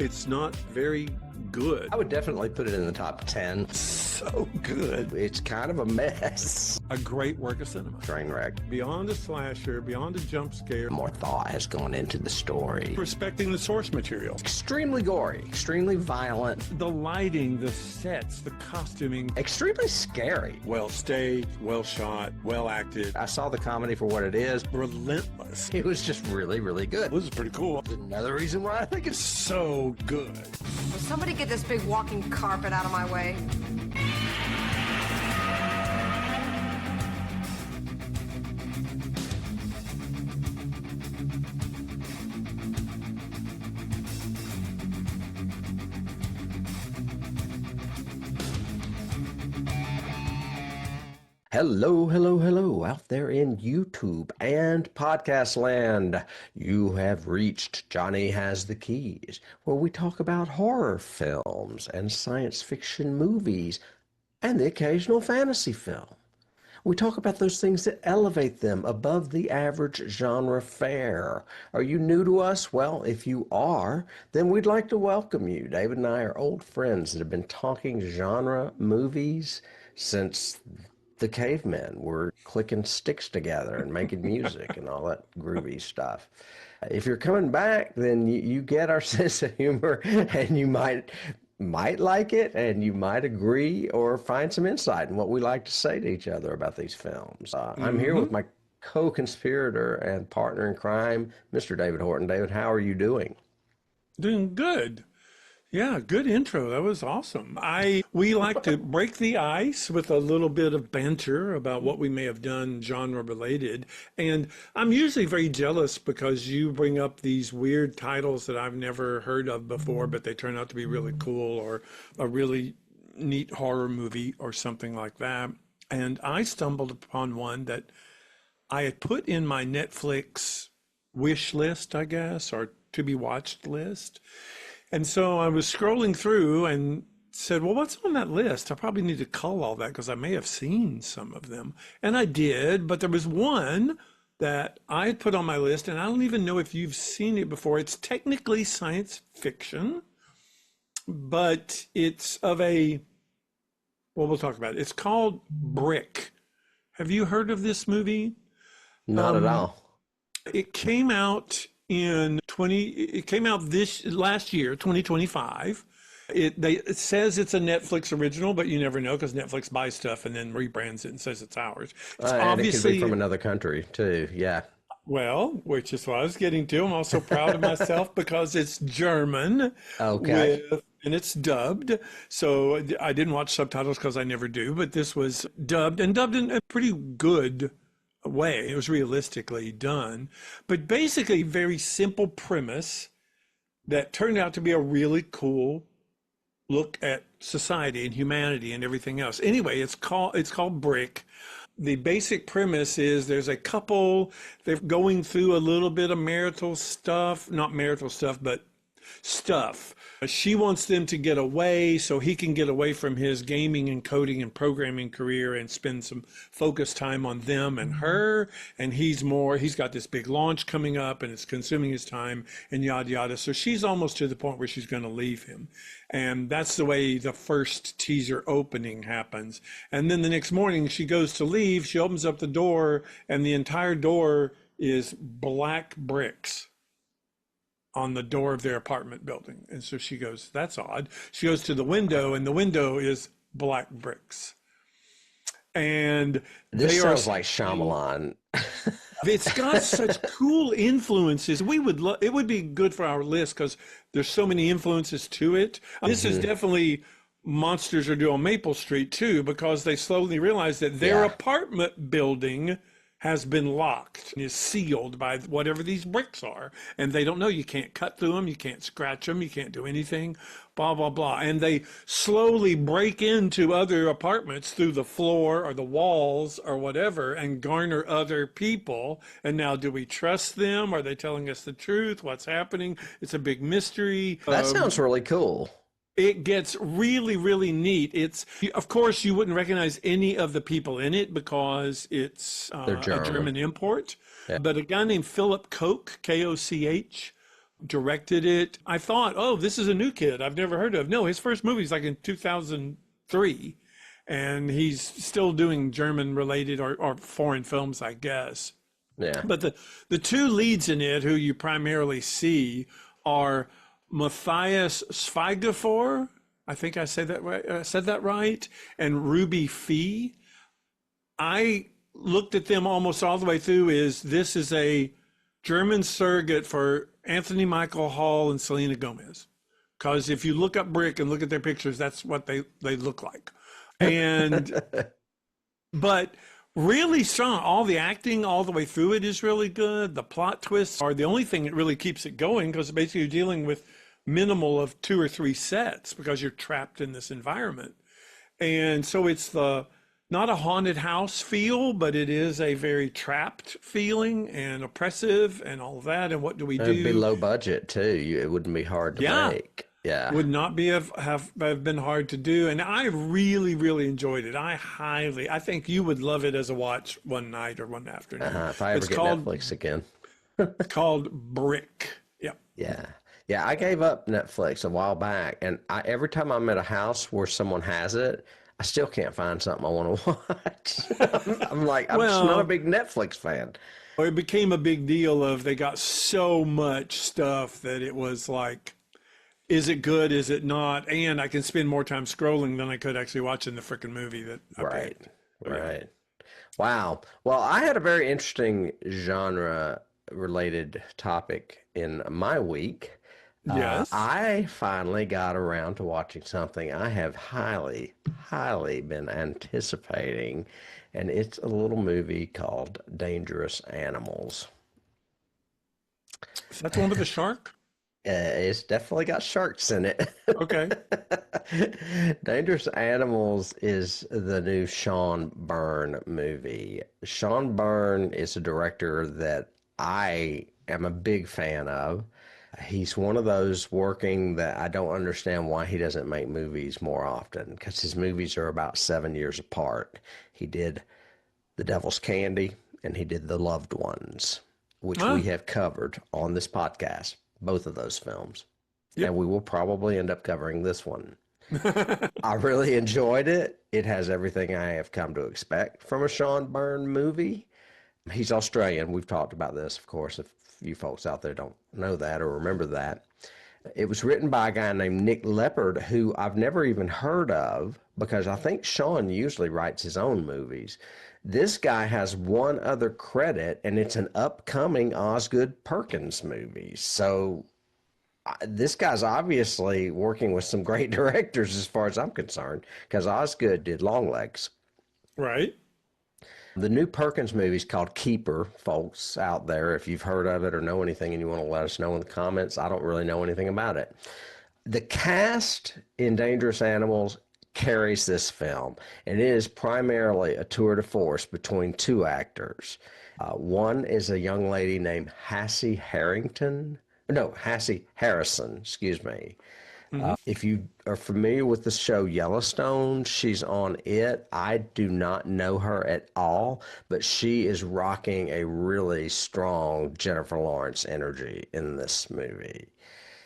It's not very good. I would definitely put it in the top 10. So good. It's kind of a mess. A great work of cinema. Train wreck. Beyond a slasher, beyond a jump scare. More thought has gone into the story. Respecting the source material. Extremely gory, extremely violent. The lighting, the sets, the costuming. Extremely scary. Well staged, well shot, well acted. I saw the comedy for what it is. Relentless. It was just really, really good. This is pretty cool. Another reason why I think it's So good. Will somebody get this big walking carpet out of my way? Hello, hello, hello, out there in YouTube and podcast land. You have reached Johnny Has the Keys, where we talk about horror films and science fiction movies and the occasional fantasy film. We talk about those things that elevate them above the average genre fare. Are you new to us? Well, if you are, then we'd like to welcome you. David and I are old friends that have been talking genre movies since the cavemen were clicking sticks together and making music and all that groovy stuff. If you're coming back, then you get our sense of humor, and you might like it, and you might agree or find some insight in what we like to say to each other about these films. I'm here with my co-conspirator and partner in crime, Mr. David Horton. David, how are you doing? Doing good. Yeah, good intro. That was awesome. We like to break the ice with a little bit of banter about what we may have done genre related. And I'm usually very jealous because you bring up these weird titles that I've never heard of before, but they turn out to be really cool, or a really neat horror movie or something like that. And I stumbled upon one that I had put in my Netflix wish list, I guess, or to be watched list. And so I was scrolling through and said, well, what's on that list? I probably need to cull all that because I may have seen some of them. And I did, but there was one that I had put on my list, and I don't even know if you've seen it before. It's technically science fiction, but it's of a, well, we'll talk about it. It's called Brick. Have you heard of this movie? Not at all. It came out this last year, 2025. It says it's a Netflix original, but you never know because Netflix buys stuff and then rebrands it and says it's ours. It's And obviously it could be from another country too. Yeah. Well, which is what I was getting to. I'm also proud of myself because it's German. Okay. And it's dubbed. So I didn't watch subtitles because I never do, but this was dubbed in a pretty good way. It was realistically done, but basically very simple premise that turned out to be a really cool look at society and humanity and everything else. Anyway, it's called Brick. The basic premise is there's a couple, they're going through a little bit of marital stuff, not marital stuff, but stuff. She wants them to get away so he can get away from his gaming and coding and programming career and spend some focused time on them and her. And he's got this big launch coming up and it's consuming his time and yada, yada. So she's almost to the point where she's going to leave him. And that's the way the first teaser opening happens. And then the next morning she goes to leave, she opens up the door, and the entire door is black bricks on the door of their apartment building. And so she goes, that's odd. She goes to the window, and the window is black bricks. And This sounds like Shyamalan. It's got such cool influences. It would be good for our list because there's so many influences to it. This is definitely Monsters Are Due on Maple Street too, because they slowly realize that their apartment building has been locked and is sealed by whatever these bricks are. And they don't know, you can't cut through them, you can't scratch them, you can't do anything, blah, blah, blah. And they slowly break into other apartments through the floor or the walls or whatever and garner other people. And now, do we trust them? Are they telling us the truth? What's happening? It's a big mystery. That sounds really cool. It gets really, really neat. Of course, you wouldn't recognize any of the people in it because it's a German import. Yeah. But a guy named Philip Koch, Koch, directed it. I thought, oh, this is a new kid I've never heard of. No, his first movie's like in 2003, and he's still doing German related or foreign films, I guess. Yeah. But the two leads in it, who you primarily see, are Matthias Schweighöfer. I think I said that right. Said that right. And Ruby Fee. I looked at them almost all the way through. This is a German surrogate for Anthony Michael Hall and Selena Gomez. Because if you look up Brick and look at their pictures, that's what they look like. And but really strong. All the acting all the way through it is really good. The plot twists are the only thing that really keeps it going, because basically you're dealing with minimal of 2 or 3 sets because you're trapped in this environment. And so it's not a haunted house feel, but it is a very trapped feeling and oppressive and all of that. And what do we do? It'd be low budget too. It wouldn't be hard to make. Yeah. Would not be have been hard to do. And I really, really enjoyed it. I think you would love it as a watch one night or one afternoon. If I ever get Netflix again. It's called Brick. Yeah. Yeah. Yeah, I gave up Netflix a while back, and every time I'm at a house where someone has it, I still can't find something I want to watch. I'm like, I'm just not a big Netflix fan. It became a big deal of they got so much stuff that it was like, is it good? Is it not? And I can spend more time scrolling than I could actually watching the freaking movie that I picked. Right. Wow. Well, I had a very interesting genre-related topic in my week. Yes. I finally got around to watching something I have highly, highly been anticipating, and it's a little movie called Dangerous Animals. Is that the one with the shark? It's definitely got sharks in it. Okay. Dangerous Animals is the new Sean Byrne movie. Sean Byrne is a director that I am a big fan of. He's one of those working that I don't understand why he doesn't make movies more often, because his movies are about 7 years apart. He did The Devil's Candy and he did The Loved Ones, which we have covered on this podcast, both of those films. Yep. And we will probably end up covering this one. I really enjoyed it. It has everything I have come to expect from a Sean Byrne movie. He's Australian. We've talked about this, of course, if you folks out there don't know that or remember that. It was written by a guy named Nick Leppard, who I've never even heard of, because I think Sean usually writes his own movies. This guy has one other credit, and it's an upcoming Osgood Perkins movie. So this guy's obviously working with some great directors as far as I'm concerned, because Osgood did Longlegs. Right. The new Perkins movie is called Keeper, folks out there. If you've heard of it or know anything and you want to let us know in the comments, I don't really know anything about it. The cast in Dangerous Animals carries this film, and it is primarily a tour de force between 2 actors. One is a young lady named Hassie Harrison, excuse me. If you are familiar with the show Yellowstone, she's on it. I do not know her at all, but she is rocking a really strong Jennifer Lawrence energy in this movie.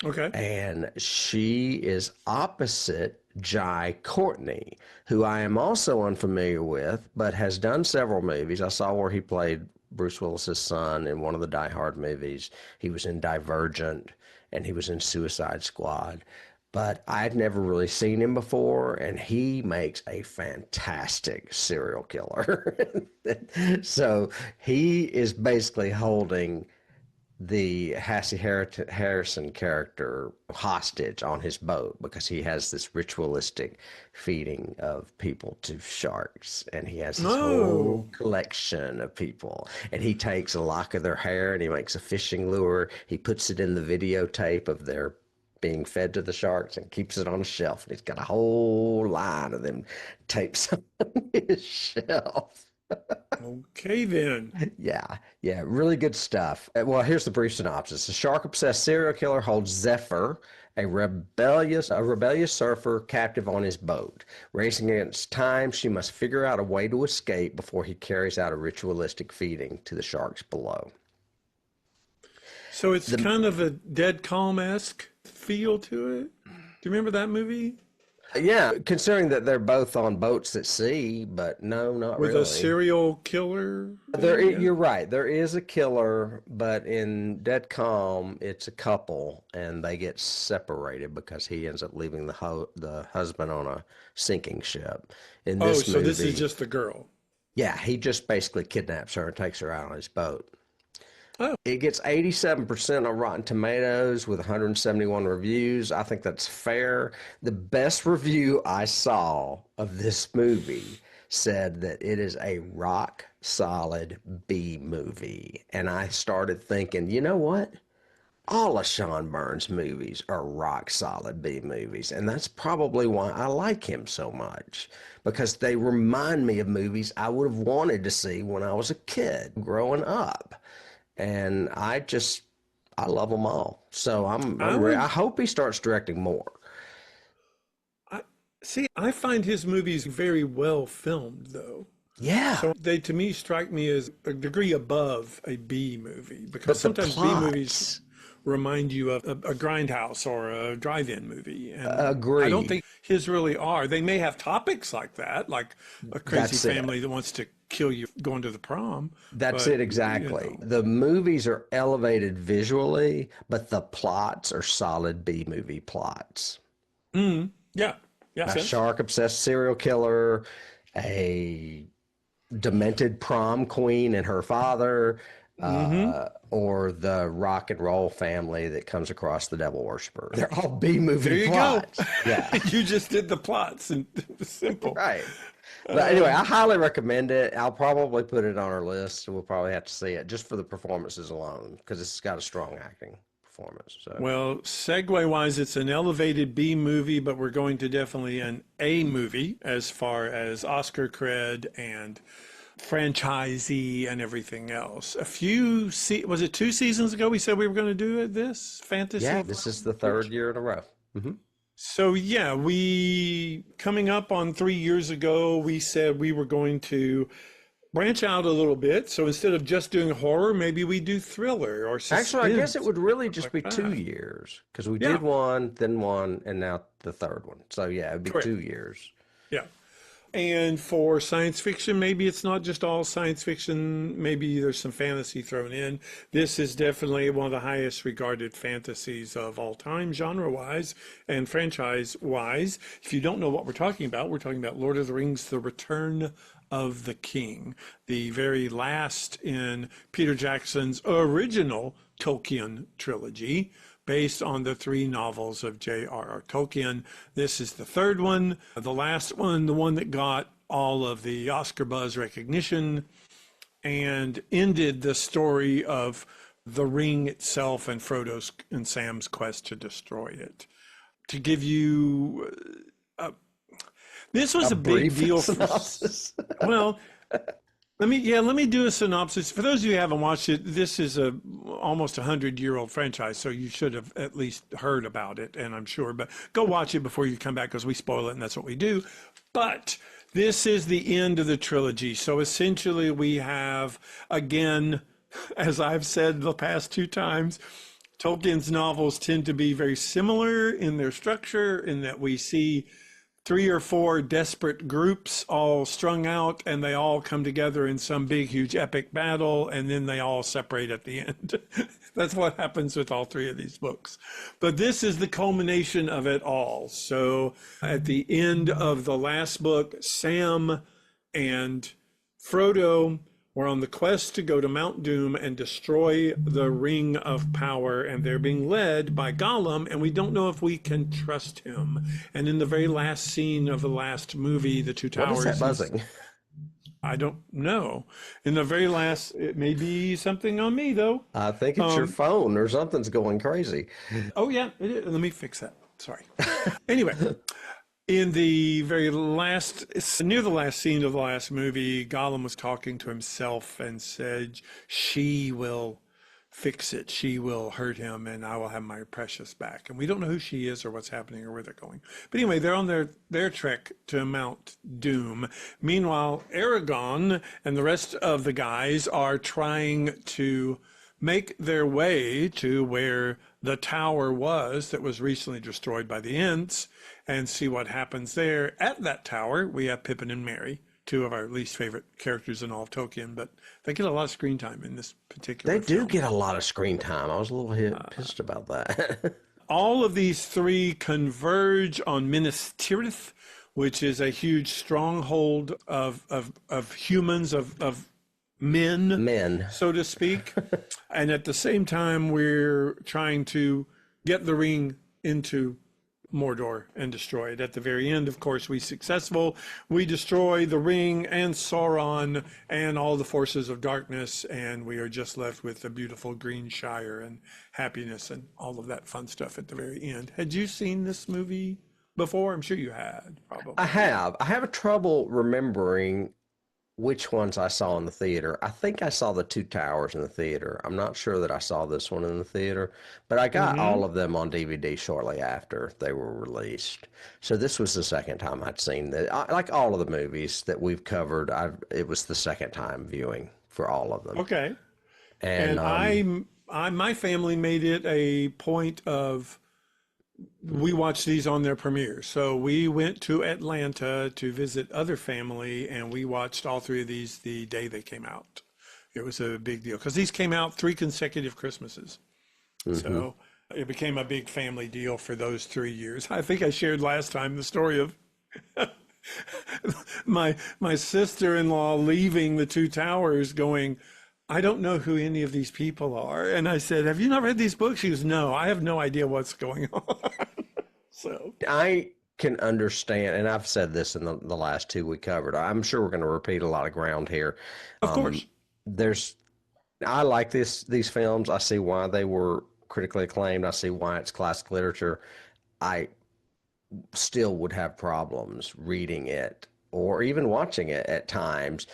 Okay. And she is opposite Jai Courtney, who I am also unfamiliar with, but has done several movies. I saw where he played Bruce Willis's son in one of the Die Hard movies. He was in Divergent, and he was in Suicide Squad. But I'd never really seen him before, and he makes a fantastic serial killer. So he is basically holding the Hassie Harrison character hostage on his boat, because he has this ritualistic feeding of people to sharks, and he has this whole collection of people, and he takes a lock of their hair and he makes a fishing lure. He puts it in the videotape of their being fed to the sharks and keeps it on a shelf, and he's got a whole line of them tapes on his shelf. Okay, then. Yeah, really good stuff. Well, here's the brief synopsis. A shark-obsessed serial killer holds Zephyr, a rebellious surfer, captive on his boat. Racing against time, she must figure out a way to escape before he carries out a ritualistic feeding to the sharks below. So it's kind of a Dead Calm-esque feel to it. Do you remember that movie? Yeah, considering that they're both on boats at sea, but no, not With really. a serial killer? You're right. There is a killer, but in Dead Calm, it's a couple, and they get separated because he ends up leaving the husband on a sinking ship. In Oh, this so movie, this is just the girl. yeah, he just basically kidnaps her and takes her out on his boat. Oh. It gets 87% on Rotten Tomatoes with 171 reviews. I think that's fair. The best review I saw of this movie said that it is a rock solid B movie. And I started thinking, you know what? All of Sean Byrne's movies are rock solid B movies. And that's probably why I like him so much, because they remind me of movies I would have wanted to see when I was a kid growing up. And I love them all. So I hope he starts directing more. I find his movies very well filmed, though. Yeah. So they, to me, strike me as a degree above a B movie, because But the sometimes B plots- movies remind you of a grindhouse or a drive-in movie. And Agreed. I don't think his really are. They may have topics like that, like a crazy That's it. family that wants to kill you going to the prom. That's But, it exactly. you know. The movies are elevated visually, but the plots are solid B movie plots. Yeah. A sense. shark-obsessed serial killer, a demented prom queen and her father, or the rock and roll family that comes across the devil worshiper. They're all B movie There you plots. go. Yeah. You just did the plots, and it's simple. Right. But anyway, I highly recommend it. I'll probably put it on our list. We'll probably have to see it just for the performances alone, because it's got a strong acting performance. So. Well, segue wise, it's an elevated B movie, but we're going to definitely an A movie as far as Oscar cred and franchisee and everything else. Was it 2 seasons ago we said we were going to do this fantasy? Yeah, this is the third year in a row. So yeah, we coming up on 3 years ago, we said we were going to branch out a little bit. So instead of just doing horror, maybe we do thriller or suspense. Actually, I guess it would really just like be that. 2 years, because we Yeah. did one, then one, and now the third one. So yeah, it'd be Correct. 2 years. Yeah. And for science fiction, maybe it's not just all science fiction. Maybe there's some fantasy thrown in. This is definitely one of the highest regarded fantasies of all time, genre-wise and franchise-wise. If you don't know what we're talking about Lord of the Rings, The Return of the King, the very last in Peter Jackson's original Tolkien trilogy, based on the 3 novels of J.R.R. Tolkien. This is the third one, the last one, the one that got all of the Oscar buzz recognition and ended the story of the ring itself and Frodo's and Sam's quest to destroy it. To give you, this was a big brief deal for, synopsis. well, let me do a synopsis. For those of you who haven't watched it, this is a almost 100-year-old franchise, so you should have at least heard about it, and I'm sure. But go watch it before you come back, because we spoil it, and that's what we do. But this is the end of the trilogy. So essentially we have, again, as I've said the past 2 times, Tolkien's novels tend to be very similar in their structure, in that we see 3 or 4 desperate groups all strung out, and they all come together in some big, huge, epic battle, and then they all separate at the end. That's what happens with all 3 of these books. But this is the culmination of it all. So at the end of the last book, Sam and Frodo were on the quest to go to Mount Doom and destroy the Ring of Power, and they're being led by Gollum, and we don't know if we can trust him. And in the very last scene of the last movie, The Two Towers... What is that buzzing? I don't know. In the very last... It may be something on me, though. I think it's your phone or something's going crazy. Oh, yeah. It is. Let me fix that. Sorry. Anyway... In the very last, near the last scene of the last movie, Gollum was talking to himself and said, she will fix it. She will hurt him, and I will have my precious back. And we don't know who she is or what's happening or where they're going. But anyway, they're on their trek to Mount Doom. Meanwhile, Aragorn and the rest of the guys are trying to make their way to where the tower was that was recently destroyed by the Ents and see what happens there. At that tower, we have Pippin and Merry, two of our least favorite characters in all of Tolkien, but they get a lot of screen time in this particular They do film. get a lot of screen time. I was a little pissed about that. All of these three converge on Minas Tirith, which is a huge stronghold of humans, of men, so to speak. And at the same time, we're trying to get the ring into Mordor and destroy it. At the very end, of course, we're successful. We destroy the ring and Sauron and all the forces of darkness, and we are just left with the beautiful Green Shire and happiness and all of that fun stuff at the very end. Had you seen this movie before? I'm sure you had, probably. I have. I have trouble remembering which ones I saw in the theater. I think I saw the Two Towers in the theater. I'm not sure that I saw this one in the theater, but I got all of them on DVD shortly after they were released. So this was the second time I'd seen that. Like all of the movies that we've covered, it was the second time viewing for all of them. Okay. And my family made it a point of, we watched these on their premiere. So we went to Atlanta to visit other family, and we watched all three of these the day they came out. It was a big deal because these came out 3 consecutive Christmases. So it became a big family deal for those 3 years. I think I shared last time the story of my sister-in-law leaving the Two Towers going, I don't know who any of these people are. And I said, have you not read these books? She goes, no, I have no idea what's going on. So I can understand, and I've said this in the last 2 we covered. I'm sure we're going to repeat a lot of ground here. Of course. I like these films. I see why they were critically acclaimed. I see why it's classic literature. I still would have problems reading it or even watching it at times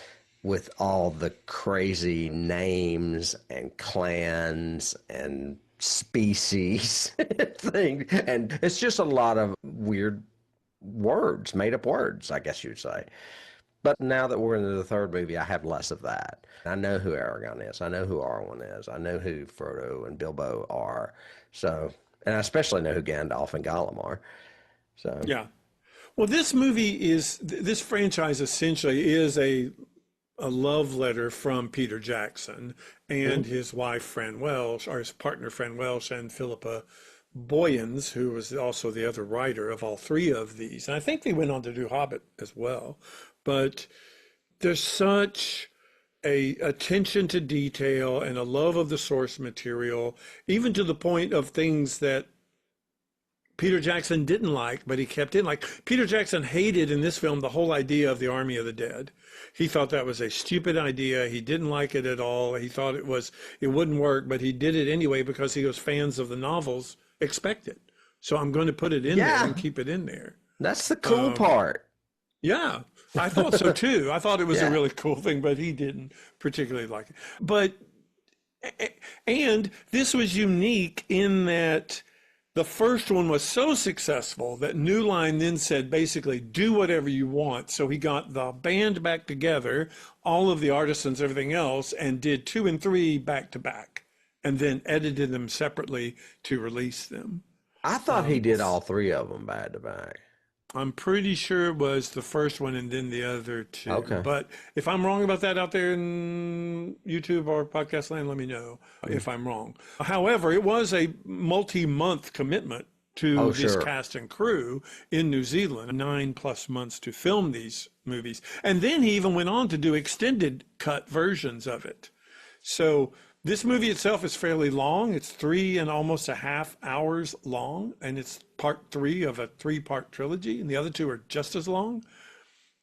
with all the crazy names and clans and species thing. And it's just a lot of weird words, made up words, I guess you'd say. But now that we're into the third movie, I have less of that. I know who Aragorn is. I know who Arwen is. I know who Frodo and Bilbo are. So, and I especially know who Gandalf and Gollum are. So, yeah. Well, this franchise essentially is a love letter from Peter Jackson and his wife, Fran Welsh, or his partner, Fran Welsh, and Philippa Boyens, who was also the other writer of all three of these. And I think they went on to do Hobbit as well. But there's such a attention to detail and a love of the source material, even to the point of things that Peter Jackson didn't like, but he kept in. Like, Peter Jackson hated in this film the whole idea of the Army of the Dead. He thought that was a stupid idea. He didn't like it at all. He thought it wouldn't work, but he did it anyway because he was fans of the novels expect it. So I'm going to put it in there and keep it in there. That's the cool part. Yeah, I thought so too. I thought it was a really cool thing, but he didn't particularly like it. But, and this was unique in that the first one was so successful that New Line then said, basically, do whatever you want. So he got the band back together, all of the artisans, everything else, and did 2 and 3 back to back, and then edited them separately to release them. I thought he did all 3 of them back to back. I'm pretty sure it was the first one and then the other 2. Okay. But if I'm wrong about that out there in YouTube or podcast land, let me know if I'm wrong. However, it was a multi-month commitment to this cast and crew in New Zealand, 9+ months to film these movies. And then he even went on to do extended cut versions of it. So this movie itself is fairly long. It's 3 and almost a half hours long, and it's part 3 of a 3-part trilogy, and the other 2 are just as long.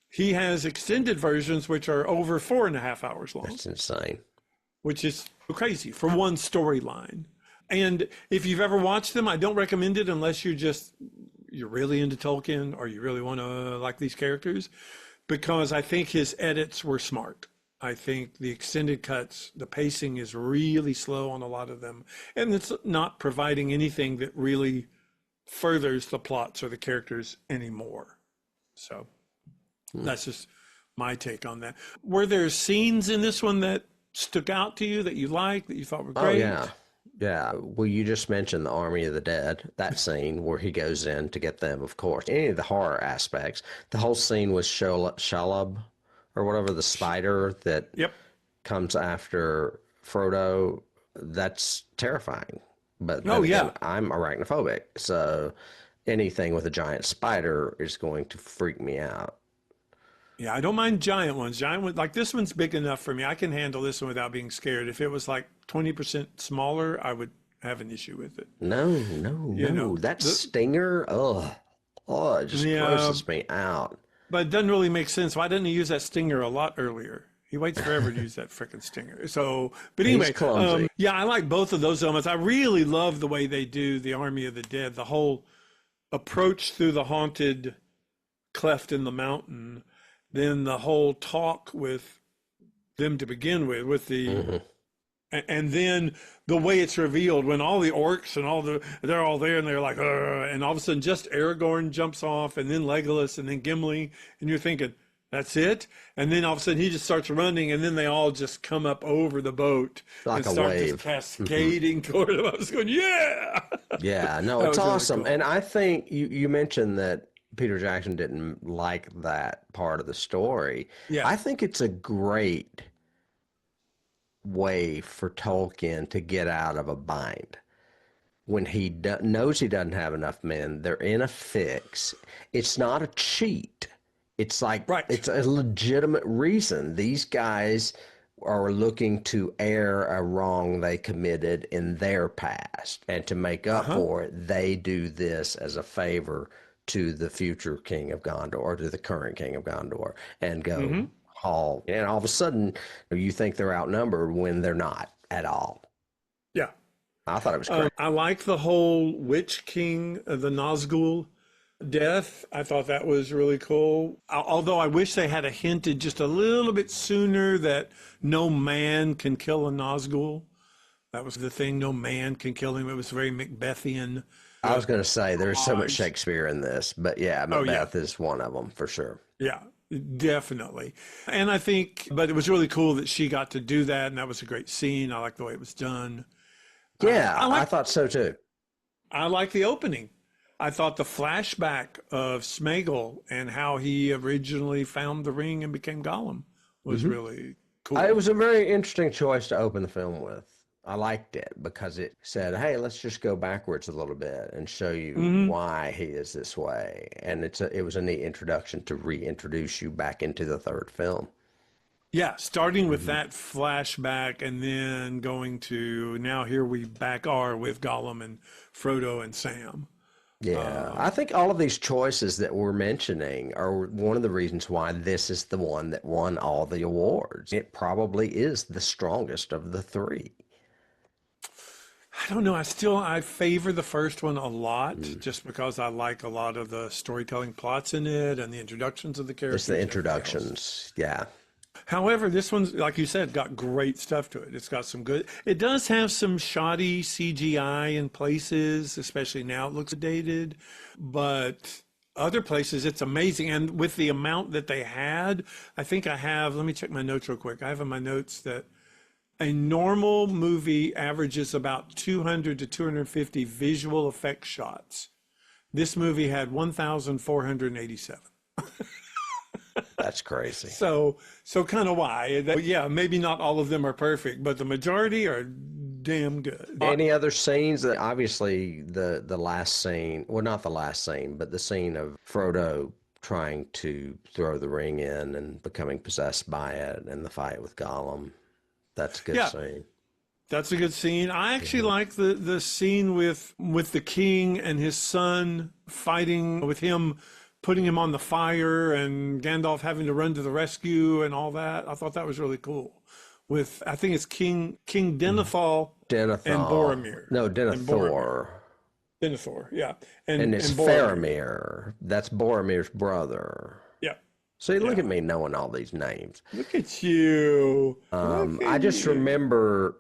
He has extended versions which are over 4.5 hours long. That's insane. Which is crazy for one storyline. And if you've ever watched them, I don't recommend it unless you're really into Tolkien or you really want to like these characters, because I think his edits were smart. I think the extended cuts, the pacing is really slow on a lot of them, and it's not providing anything that really furthers the plots or the characters anymore. So that's just my take on that. Were there scenes in this one that stuck out to you that you liked, that you thought were Oh great? yeah. Yeah. Well, you just mentioned the Army of the Dead, that scene where he goes in to get them, of course. Any of the horror aspects. The whole scene with Shalab or whatever, the spider that Yep. comes after Frodo, that's terrifying. But Oh then again, yeah. I'm arachnophobic, so anything with a giant spider is going to freak me out. Yeah, I don't mind giant ones. Giant ones, like this one's big enough for me. I can handle this one without being scared. If it was like 20% smaller, I would have an issue with it. No, no, You no. know, That the, stinger, oh, it just yeah, grosses me out. but it doesn't really make sense. Why didn't he use that stinger a lot earlier? He waits forever to use that freaking stinger. So, but He's anyway, clumsy. yeah, I like both of those elements. I really love the way they do the Army of the Dead, the whole approach through the haunted cleft in the mountain, then the whole talk with them to begin with the Hmm. and then the way it's revealed when all the orcs and they're all there and they're like and all of a sudden just Aragorn jumps off and then Legolas and then Gimli and you're thinking that's it, and then all of a sudden he just starts running and then they all just come up over the boat Like and a start wave. just cascading toward him. I was going, yeah. Yeah, no, That it's was really awesome. cool. And I think you mentioned that Peter Jackson didn't like that part of the story. Yeah. I think it's a great way for Tolkien to get out of a bind. When he knows he doesn't have enough men, they're in a fix. It's not a cheat. It's like Right. it's a legitimate reason. These guys are looking to air a wrong they committed in their past. And to make up Uh-huh. for it, they do this as a favor to the future king of Gondor or to the current king of Gondor and go Hmm. haul. And all of a sudden, you think they're outnumbered when they're not at all. Yeah. I thought it was great. I like the whole Witch King, the Nazgul death. I thought that was really cool. Although I wish they had hinted just a little bit sooner that no man can kill a Nazgul. That was the thing. No man can kill him. It was very Macbethian. I was going to say there's so much Odds. Shakespeare in this, but yeah, Oh, yeah. Macbeth is one of them for sure. Yeah, definitely. And I think, but it was really cool that she got to do that. And that was a great scene. I like the way it was done. Yeah, I I like thought so too. I like the opening. I thought the flashback of Smeagol and how he originally found the ring and became Gollum was really cool. It was a very interesting choice to open the film with. I liked it because it said, "Hey, let's just go backwards a little bit and show you why he is this way." And it was a neat introduction to reintroduce you back into the third film. Yeah, starting with that flashback and then going to now here we back are with Gollum and Frodo and Sam. Yeah, I think all of these choices that we're mentioning are one of the reasons why this is the one that won all the awards. It probably is the strongest of the three. I don't know. I favor the first one a lot just because I like a lot of the storytelling plots in it and the introductions of the characters. It's the and everything else. introductions. Yeah. However, this one's, like you said, got great stuff to it. It's got some good, it does have some shoddy CGI in places, especially now it looks dated, but other places it's amazing. And with the amount that they had, I think I have, let me check my notes real quick. I have in my notes that a normal movie averages about 200 to 250 visual effects shots. This movie had 1,487. That's crazy. So kind of why. Yeah, maybe not all of them are perfect, but the majority are damn good. Any other scenes that obviously the last scene, well, not the last scene, but the scene of Frodo trying to throw the ring in and becoming possessed by it and the fight with Gollum. That's a good Yeah. scene. That's a good scene. I actually like the scene with the king and his son fighting with him, putting him on the fire and Gandalf having to run to the rescue and all that. I thought that was really cool. With I think it's King Denethor Denethor. and Boromir. No, And Denethor. Denethor, yeah. And it's Boromir. Faramir. That's Boromir's brother. Yeah. See, look at me knowing all these names. Look at you. Look I at just you. remember,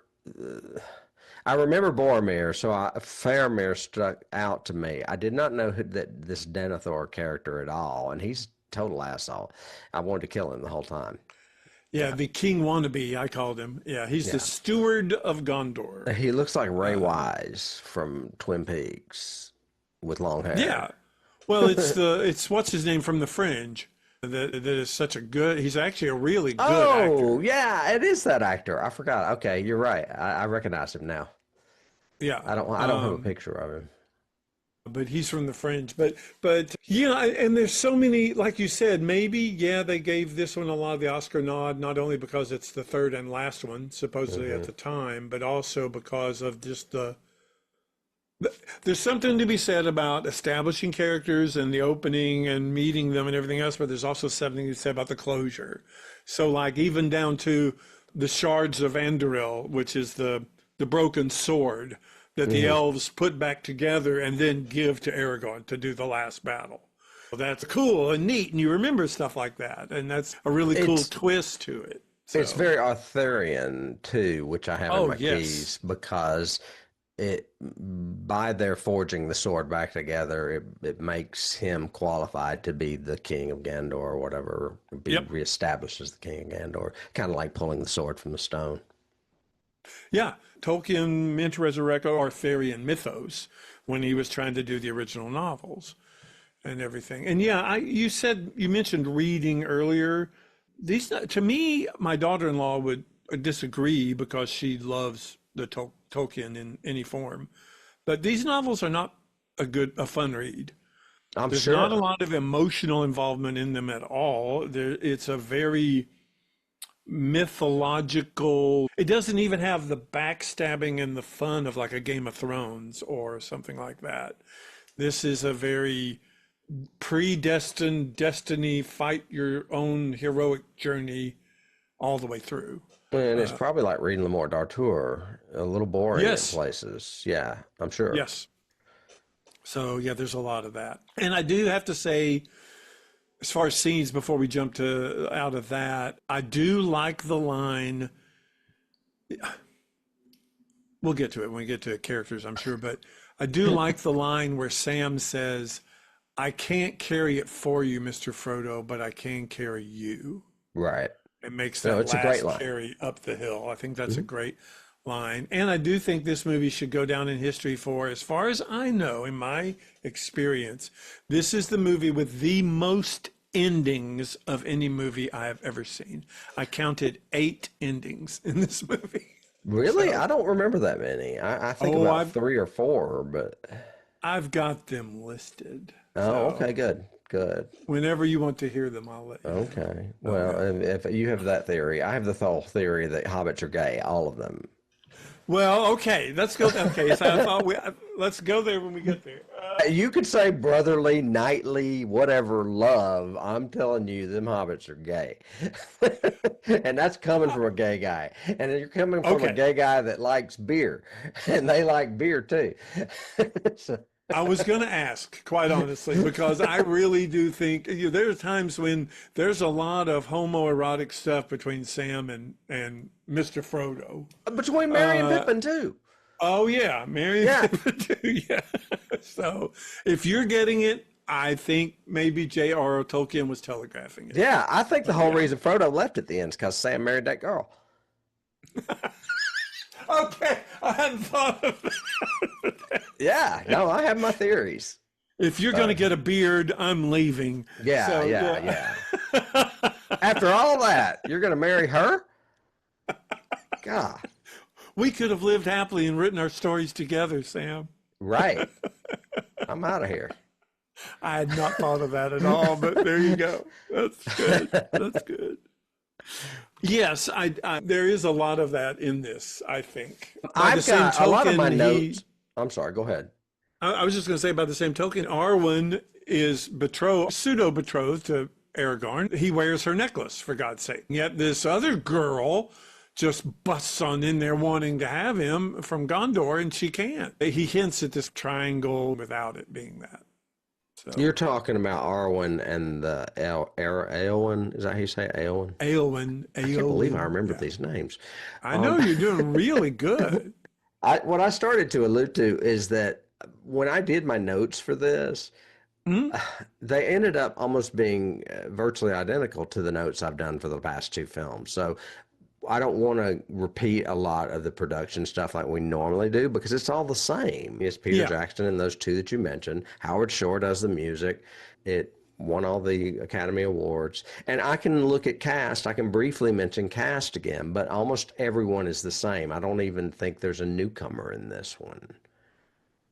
I remember Boromir, so Faramir stuck out to me. I did not know that this Denethor character at all, and he's a total asshole. I wanted to kill him the whole time. Yeah, the king wannabe, I called him. Yeah, he's the Yeah. steward of Gondor. He looks like Ray Wise from Twin Peaks with long hair. Yeah. Well, it's what's his name from The Fringe that is such a good. He's actually a really good Oh, actor. yeah, it is that actor. I forgot. Okay, you're right. I recognize him now. Yeah. I don't have a picture of him. But he's from The Fringe. But yeah, and there's so many, like you said, maybe yeah, they gave this one a lot of the Oscar nod, not only because it's the third and last one, supposedly at the time, but also because of just there's something to be said about establishing characters and the opening and meeting them and everything else, but there's also something to say about the closure. So like even down to the shards of Anduril, which is the broken sword that the elves put back together and then give to Aragorn to do the last battle. Well, that's cool and neat, and you remember stuff like that, and that's a really cool twist to it. So, It's very Arthurian too, which I have in my keys, because it, by their forging the sword back together, it makes him qualified to be the king of Gondor or whatever, be reestablished as the king of Gondor, kind of like pulling the sword from the stone. yeah, Tolkien meant to resurrect Arthurian mythos when he was trying to do the original novels and everything. And yeah, you mentioned reading earlier. These, to me, my daughter-in-law would disagree because she loves the Tolkien in any form, but these novels are not a fun read. There's not a lot of emotional involvement in them at all. It's a very mythological. It doesn't even have the backstabbing and the fun of like a Game of Thrones or something like that. This is a very predestined destiny, fight your own heroic journey all the way through. And it's probably like reading Lamort d'Arthur, a little boring in places. Yeah, I'm sure. Yes. So yeah, there's a lot of that. And I do have to say, as far as scenes, before we jump out of that, I do like the line. We'll get to it when we get to characters, I'm sure, but I do like the line where Sam says, "I can't carry it for you, Mr. Frodo, but I can carry you." Right. It makes that it's a great line. carry up the hill. I think that's a great line. And I do think this movie should go down in history for, as far as I know, in my experience, this is the movie with the most endings of any movie I have ever seen. I counted 8 endings in this movie. Really? I don't remember that many. I think about 3 or 4, but I've got them listed. Oh, okay, good. Whenever you want to hear them, I'll let you know. Okay. Well, if you have that theory, I have the whole theory that hobbits are gay, all of them. Well, okay, let's go. Okay, so I thought let's go there when we get there. You could say brotherly, knightly, whatever love. I'm telling you, them hobbits are gay. And that's coming from a gay guy. And you're coming from a gay guy that likes beer. And they like beer too. So. I was going to ask, quite honestly, because I really do think there are times when there's a lot of homoerotic stuff between Sam and Mr. Frodo. Between Merry and Pippin, too. Oh, yeah. Merry and Pippin, too. Yeah. So if you're getting it, I think maybe J.R.R. Tolkien was telegraphing it. Yeah, I think the whole reason Frodo left at the end is because Sam married that girl. Okay, I hadn't thought of that. Yeah, no, I have my theories. If you're going to get a beard, I'm leaving. Yeah. After all that, you're going to marry her? God. We could have lived happily and written our stories together, Sam. Right. I'm out of here. I had not thought of that at all, but there you go. That's good. That's good. Yes, there is a lot of that in this, I think. I've got a lot of my notes. I'm sorry, go ahead. I was just going to say, by the same token, Arwen is pseudo-betrothed to Aragorn. He wears her necklace, for God's sake. Yet this other girl just busts on in there wanting to have him from Gondor, and she can't. He hints at this triangle without it being that. So. You're talking about Arwen and the Eowyn. Is that how you say it? Eowyn? Eowyn. I can't believe I remember these names. I know you're doing really good. What I started to allude to is that when I did my notes for this, Hmm? They ended up almost being virtually identical to the notes I've done for the past two films. So I don't want to repeat a lot of the production stuff like we normally do because it's all the same. It's Peter Yeah. Jackson and those two that you mentioned. Howard Shore does the music. It won all the Academy Awards. And I can look at cast. I can briefly mention cast again, but almost everyone is the same. I don't even think there's a newcomer in this one.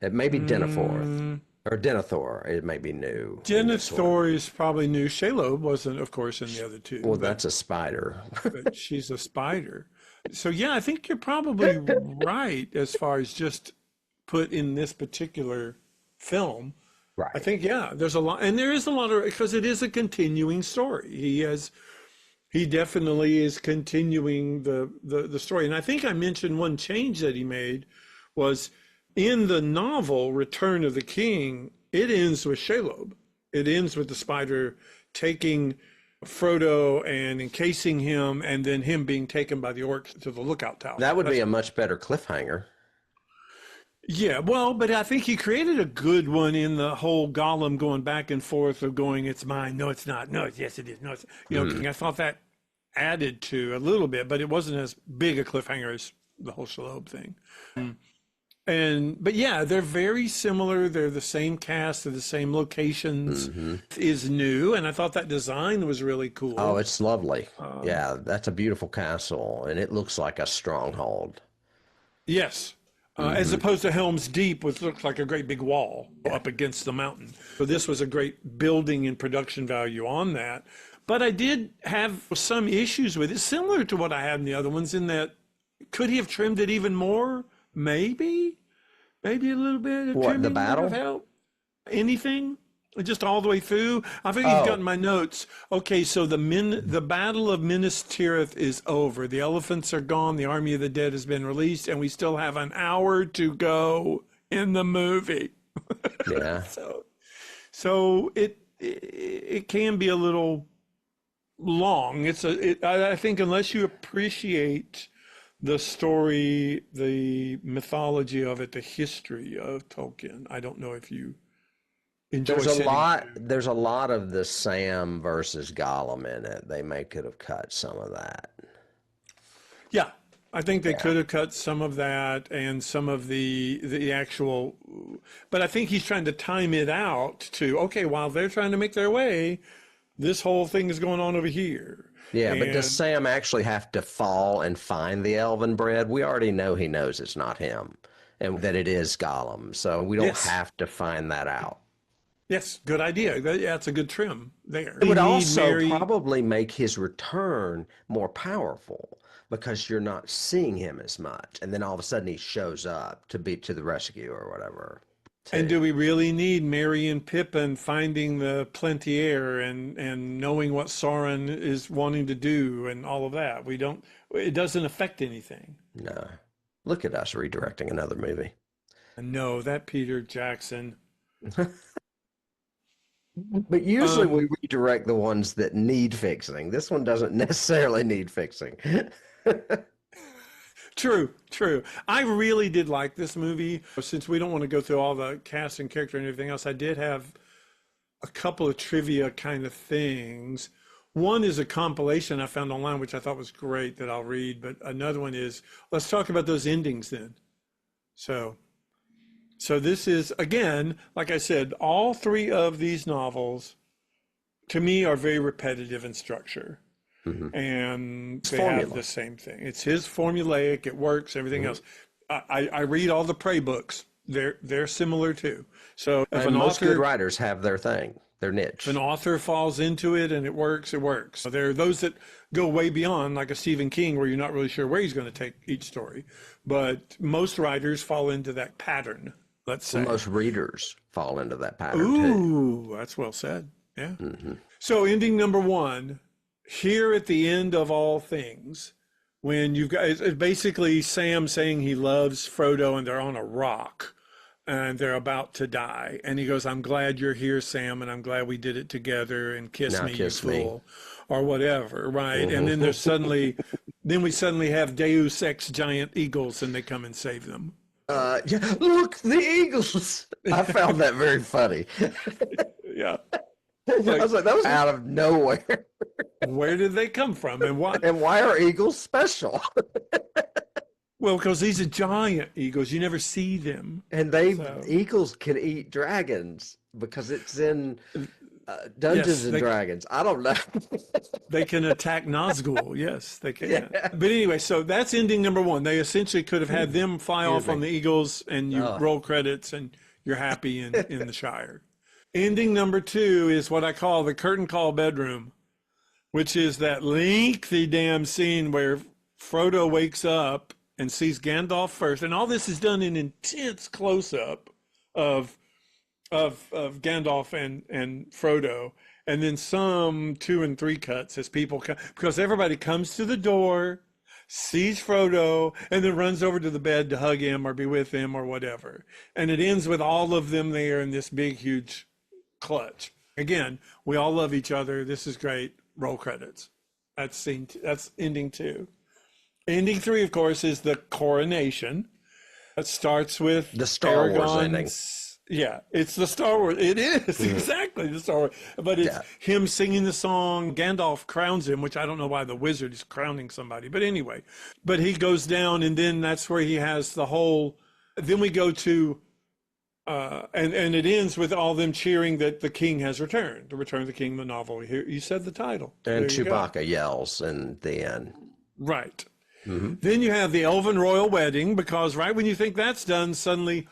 It may be Denethor, Mm, or Denethor. It may be new in Jenna this one. Thor is probably new. Shayla wasn't, of course, in the other two, Well, that's a spider. but she's a spider. So yeah, I think you're probably right as far as just put in this particular film. I Right. think yeah, there's a lot, and there is a lot of because it is a continuing story. He definitely is continuing the story, and I think I mentioned one change that he made was in the novel Return of the King. It ends with Shelob. It ends with the spider taking Frodo and encasing him, and then him being taken by the orcs to the lookout tower. That would be a much better cliffhanger. Yeah, well, but I think he created a good one in the whole Gollum going back and forth of going, it's mine, no, it's not, no, it's, yes, it is, no, it's, I thought that added to a little bit, but it wasn't as big a cliffhanger as the whole Shelob thing. But yeah, they're very similar. They're the same cast, they're the same locations. Is new, and I thought that design was really cool. Oh, it's lovely. Yeah, that's a beautiful castle, and it looks like a stronghold. Yes. As opposed to Helm's Deep, which looks like a great big wall up against the mountain. So this was a great building and production value on that. But I did have some issues with it, similar to what I had in the other ones, in that could he have trimmed it even more? Maybe a little bit of What, the trimming would battle? have helped. Anything? Just all the way through. I think you've gotten my notes. Okay, so the Battle of Minas Tirith is over. The elephants are gone. The Army of the Dead has been released, and we still have an hour to go in the movie. Yeah. So it can be a little long. I think unless you appreciate the story, the mythology of it, the history of Tolkien, I don't know if you enjoy There's a lot of the Sam versus Gollum in it. They may could have cut some of that. Yeah, I think they could have cut some of that and some of the actual, but I think he's trying to time it out to, okay, while they're trying to make their way, this whole thing is going on over here. Yeah, but does And Sam actually have to fall and find the elven bread? We already know he knows it's not him and that it is Gollum. So we don't Yes. have to find that out. yes, good idea. Yeah, it's a good trim there. It would We need also Mary- probably make his return more powerful because you're not seeing him as much. And then all of a sudden he shows up to be to the rescue or whatever. And do we really need Merry and Pippin finding the Plentier and knowing what Sauron is wanting to do and all of that? We don't, it doesn't affect anything. No. Look at us redirecting another movie. And no, that Peter Jackson. But usually we redirect the ones that need fixing. This one doesn't necessarily need fixing. True. I really did like this movie. Since we don't want to go through all the cast and character and everything else, I did have a couple of trivia kind of things. One is a compilation I found online, which I thought was great that I'll read. But another one is, let's talk about those endings then. So this is, again, like I said, all three of these novels, to me, are very repetitive in structure. And they have the same thing. It's his formulaic, it works, everything else. I read all the Prey books. They're similar too. So if And an most author good writers have their thing, their niche. if an author falls into it and it works, it works. So there are those that go way beyond, like a Stephen King, where you're not really sure where he's going to take each story. But most writers fall into that pattern, let's say. Most readers fall into that pattern too. Ooh, that's well said. Yeah. So ending number one, here at the end of all things, when you've got, it's basically Sam saying he loves Frodo and they're on a rock and they're about to die. And he goes, I'm glad you're here, Sam, and I'm glad we did it together, and kiss Now me, kiss you me. fool, or whatever, right? And then there's suddenly, then we suddenly have Deus Ex giant eagles and they come and save them. Yeah, look, the eagles. I found that very funny. Yeah. I was like, that was out of nowhere. Where did they come from and why? And why are eagles special? Well, because these are giant eagles. You never see them. And eagles can eat dragons because it's in Dungeons and Dragons. I don't know. They can attack Nazgul. Yes, they can. Yeah. But anyway, so that's ending number one. They essentially could have had them fly off on the eagles and you roll credits and you're happy in the Shire. Ending number two is what I call the curtain call bedroom, which is that lengthy damn scene where Frodo wakes up and sees Gandalf first. And all this is done in intense close-up of Gandalf and Frodo, and then some 2 and 3 cuts as people come, because everybody comes to the door, sees Frodo, and then runs over to the bed to hug him or be with him or whatever. And it ends with all of them there in this big, huge clutch. Again, we all love each other. This is great. Roll credits. That's ending 2. Ending 3, of course, is the coronation. It starts with the Star Wars ending. Yeah, it's the Star Wars. It is exactly the Star Wars. But it's him singing the song. Gandalf crowns him, which I don't know why the wizard is crowning somebody. But anyway, but he goes down, and then that's where he has the whole. Then we go to, and it ends with all them cheering that the king has returned. The Return of the King, the novel. Here you said the title. And Chewbacca yells in the end. Right. Mm-hmm. Then you have the Elven royal wedding, because right when you think that's done, suddenly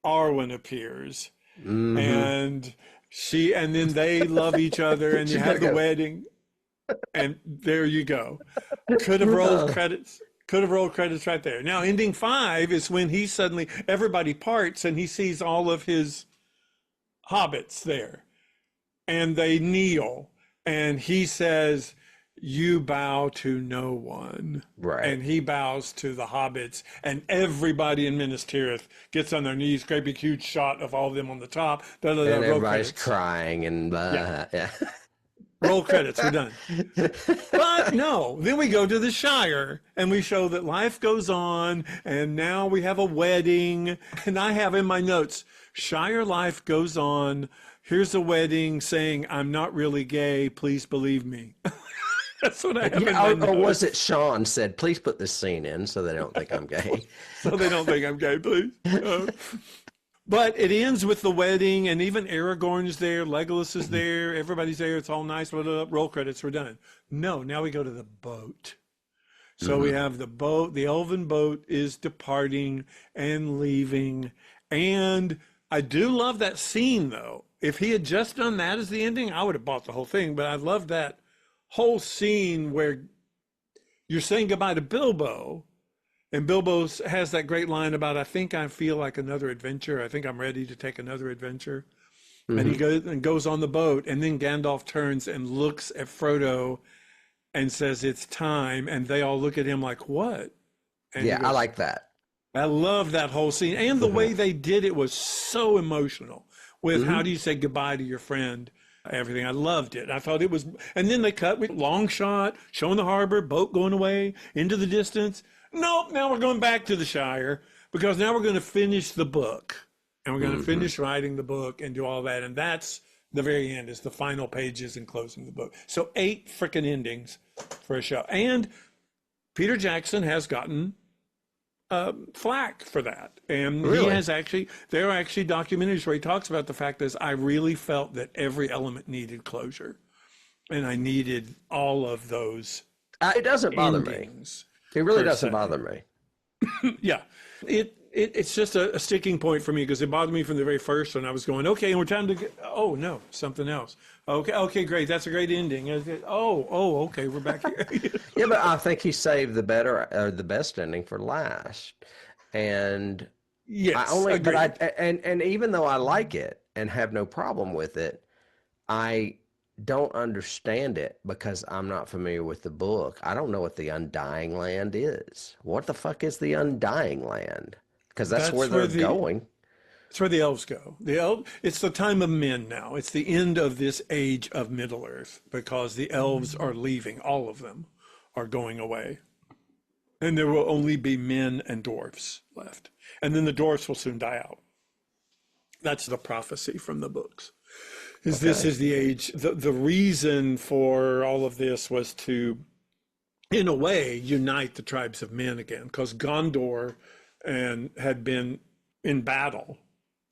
Arwen appears, and then they love each other, and you have the wedding, and there you go. Could have rolled credits. Could have rolled credits right there. Now, ending 5 is when everybody parts, and he sees all of his hobbits there, and they kneel, and he says, "You bow to no one." Right. And he bows to the hobbits, and everybody in Minas Tirith gets on their knees. Great big huge shot of all of them on the top. And everybody's crying and yeah. Roll credits, we're done. But no, then we go to the Shire and we show that life goes on, and now we have a wedding. And I have in my notes, Shire life goes on. Here's a wedding saying, "I'm not really gay, please believe me." That's what I have in my notes. Or was it Sean said, "Please put this scene in so they don't think I'm gay." So they don't think I'm gay, please. But it ends with the wedding, and even Aragorn's there, Legolas is there, everybody's there, it's all nice, roll credits, we're done. No, now we go to the boat. So we have the boat, the elven boat is departing and leaving, and I do love that scene, though. If he had just done that as the ending, I would have bought the whole thing, but I love that whole scene where you're saying goodbye to Bilbo, and Bilbo has that great line about, "I think I feel like another adventure. I think I'm ready to take another adventure." And he goes on the boat, and then Gandalf turns and looks at Frodo and says, "It's time." And they all look at him like, "What?" And I like that. I love that whole scene. And the way they did it was so emotional with how do you say goodbye to your friend, everything. I loved it. I thought it was, and then they cut with long shot, showing the harbor, boat going away into the distance. Nope, now we're going back to the Shire, because now we're going to finish the book, and we're going to finish writing the book and do all that. And that's the very end, is the final pages and closing the book. So 8 freaking endings for a show. And Peter Jackson has gotten flack for that. And he has actually, there are actually documentaries where he talks about the fact that I really felt that every element needed closure. And I needed all of those. It doesn't bother me. It really doesn't bother me. Yeah. It's just a sticking point for me, because it bothered me from the very first one. I was going, okay, and we're time to get, oh no, something else. Okay, great. That's a great ending. Okay, we're back here. Yeah, but I think he saved the best ending for last. And yes, and even though I like it and have no problem with it, I don't understand it because I'm not familiar with the book. I don't know what the Undying Land is. What the fuck is the Undying Land? Because that's where they're going. It's where the elves go. It's the time of men now. It's the end of this age of Middle Earth, because the elves are leaving. All of them are going away. And there will only be men and dwarfs left. And then the dwarfs will soon die out. That's the prophecy from the books. is this Okay. is the age. The reason for all of this was to, in a way, unite the tribes of men again, because Gondor and had been in battle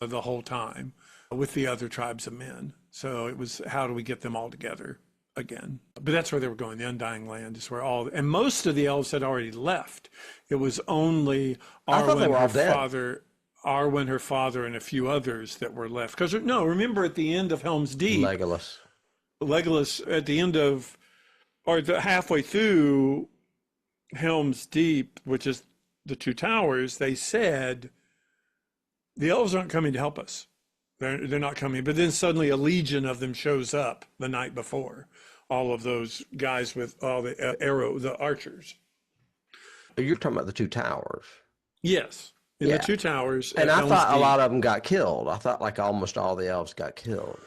the whole time with the other tribes of men. So it was, how do we get them all together again? But that's where they were going. The Undying Land is where all, and most of the elves had already left. It was only I thought they were all dead. Arwen, her father, and a few others that were left. Because no, remember at the end of Helm's Deep, Legolas at the end of, or halfway through Helm's Deep, which is the Two Towers, they said, the elves aren't coming to help us. They're not coming. But then suddenly a legion of them shows up the night before. All of those guys with all the the archers. You're talking about the Two Towers. Yes. In the Two Towers. And I thought a lot of them got killed. I thought like almost all the elves got killed.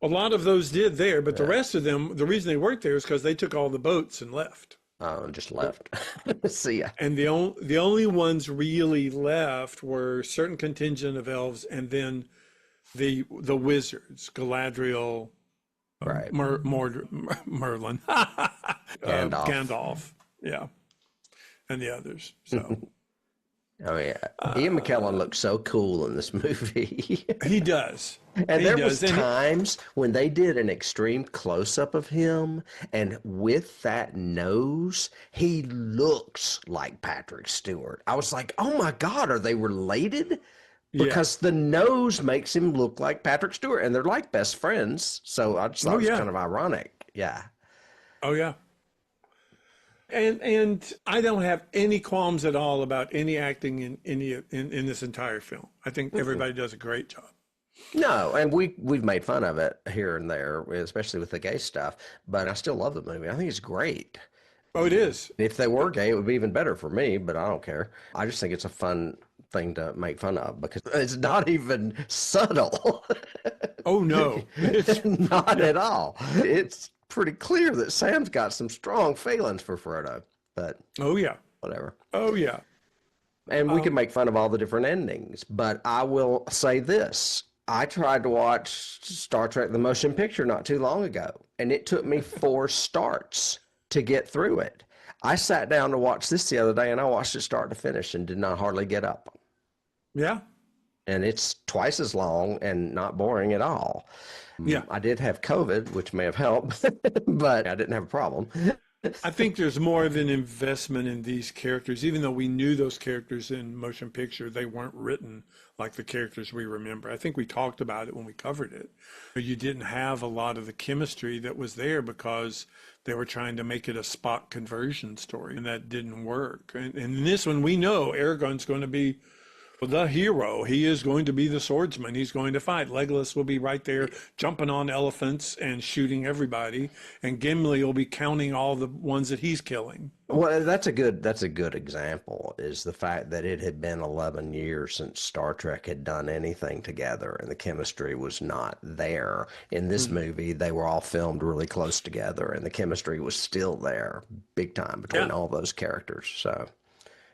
A lot of those did there, but the rest of them, the reason they weren't there is because they took all the boats and left. Oh, and just left. See ya. And the only ones really left were certain contingent of elves, and then the wizards, Galadriel, Right. Merlin, Gandalf, yeah, and the others. So Oh yeah, Ian McKellen looks so cool in this movie. he does. And there was times when they did an extreme close-up of him, and with that nose, he looks like Patrick Stewart. I was like, oh my God, are they related? Because the nose makes him look like Patrick Stewart, and they're like best friends. So I just thought it was kind of ironic. Yeah. Oh yeah. And I don't have any qualms at all about any acting in this entire film. I think everybody does a great job. No, and we've made fun of it here and there, especially with the gay stuff. But I still love the movie. I think it's great. Oh, it is. If they were gay, it would be even better for me. But I don't care. I just think it's a fun thing to make fun of because it's not even subtle. Oh no, It's not at all. It's pretty clear that Sam's got some strong feelings for Frodo. But oh yeah, whatever. oh yeah. And we can make fun of all the different endings. But I will say this. I tried to watch Star Trek The Motion Picture not too long ago, and it took me 4 starts to get through it. I sat down to watch this the other day, and I watched it start to finish and did not hardly get up. Yeah. And it's twice as long and not boring at all. Yeah. I did have COVID, which may have helped, but I didn't have a problem. I think there's more of an investment in these characters. Even though we knew those characters in motion picture, they weren't written like the characters we remember. I think we talked about it when we covered it. You didn't have a lot of the chemistry that was there because they were trying to make it a Spock conversion story, and that didn't work. And in this one, we know Aragorn's going to be the hero. He is going to be the swordsman. He's going to fight. Legolas will be right there jumping on elephants and shooting everybody, and Gimli will be counting all the ones that he's killing. Well, that's a good example, is the fact that it had been 11 years since Star Trek had done anything together, and the chemistry was not there. In this movie, they were all filmed really close together, and the chemistry was still there big time between all those characters. So,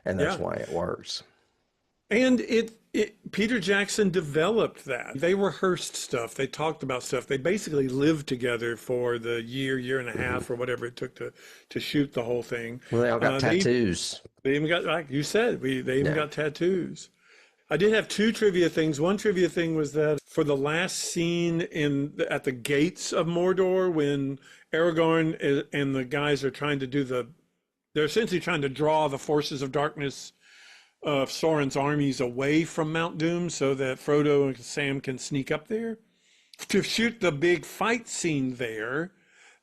and that's why it works. And Peter Jackson developed that. They rehearsed stuff. They talked about stuff. They basically lived together for the year and a half, or whatever it took to shoot the whole thing. Well, they all got tattoos. They even got, like you said, they even got tattoos. I did have 2 trivia things. One trivia thing was that for the last scene at the gates of Mordor, when Aragorn and the guys are trying to they're essentially trying to draw the forces of darkness of Sauron's armies away from Mount Doom so that Frodo and Sam can sneak up there. To shoot the big fight scene there,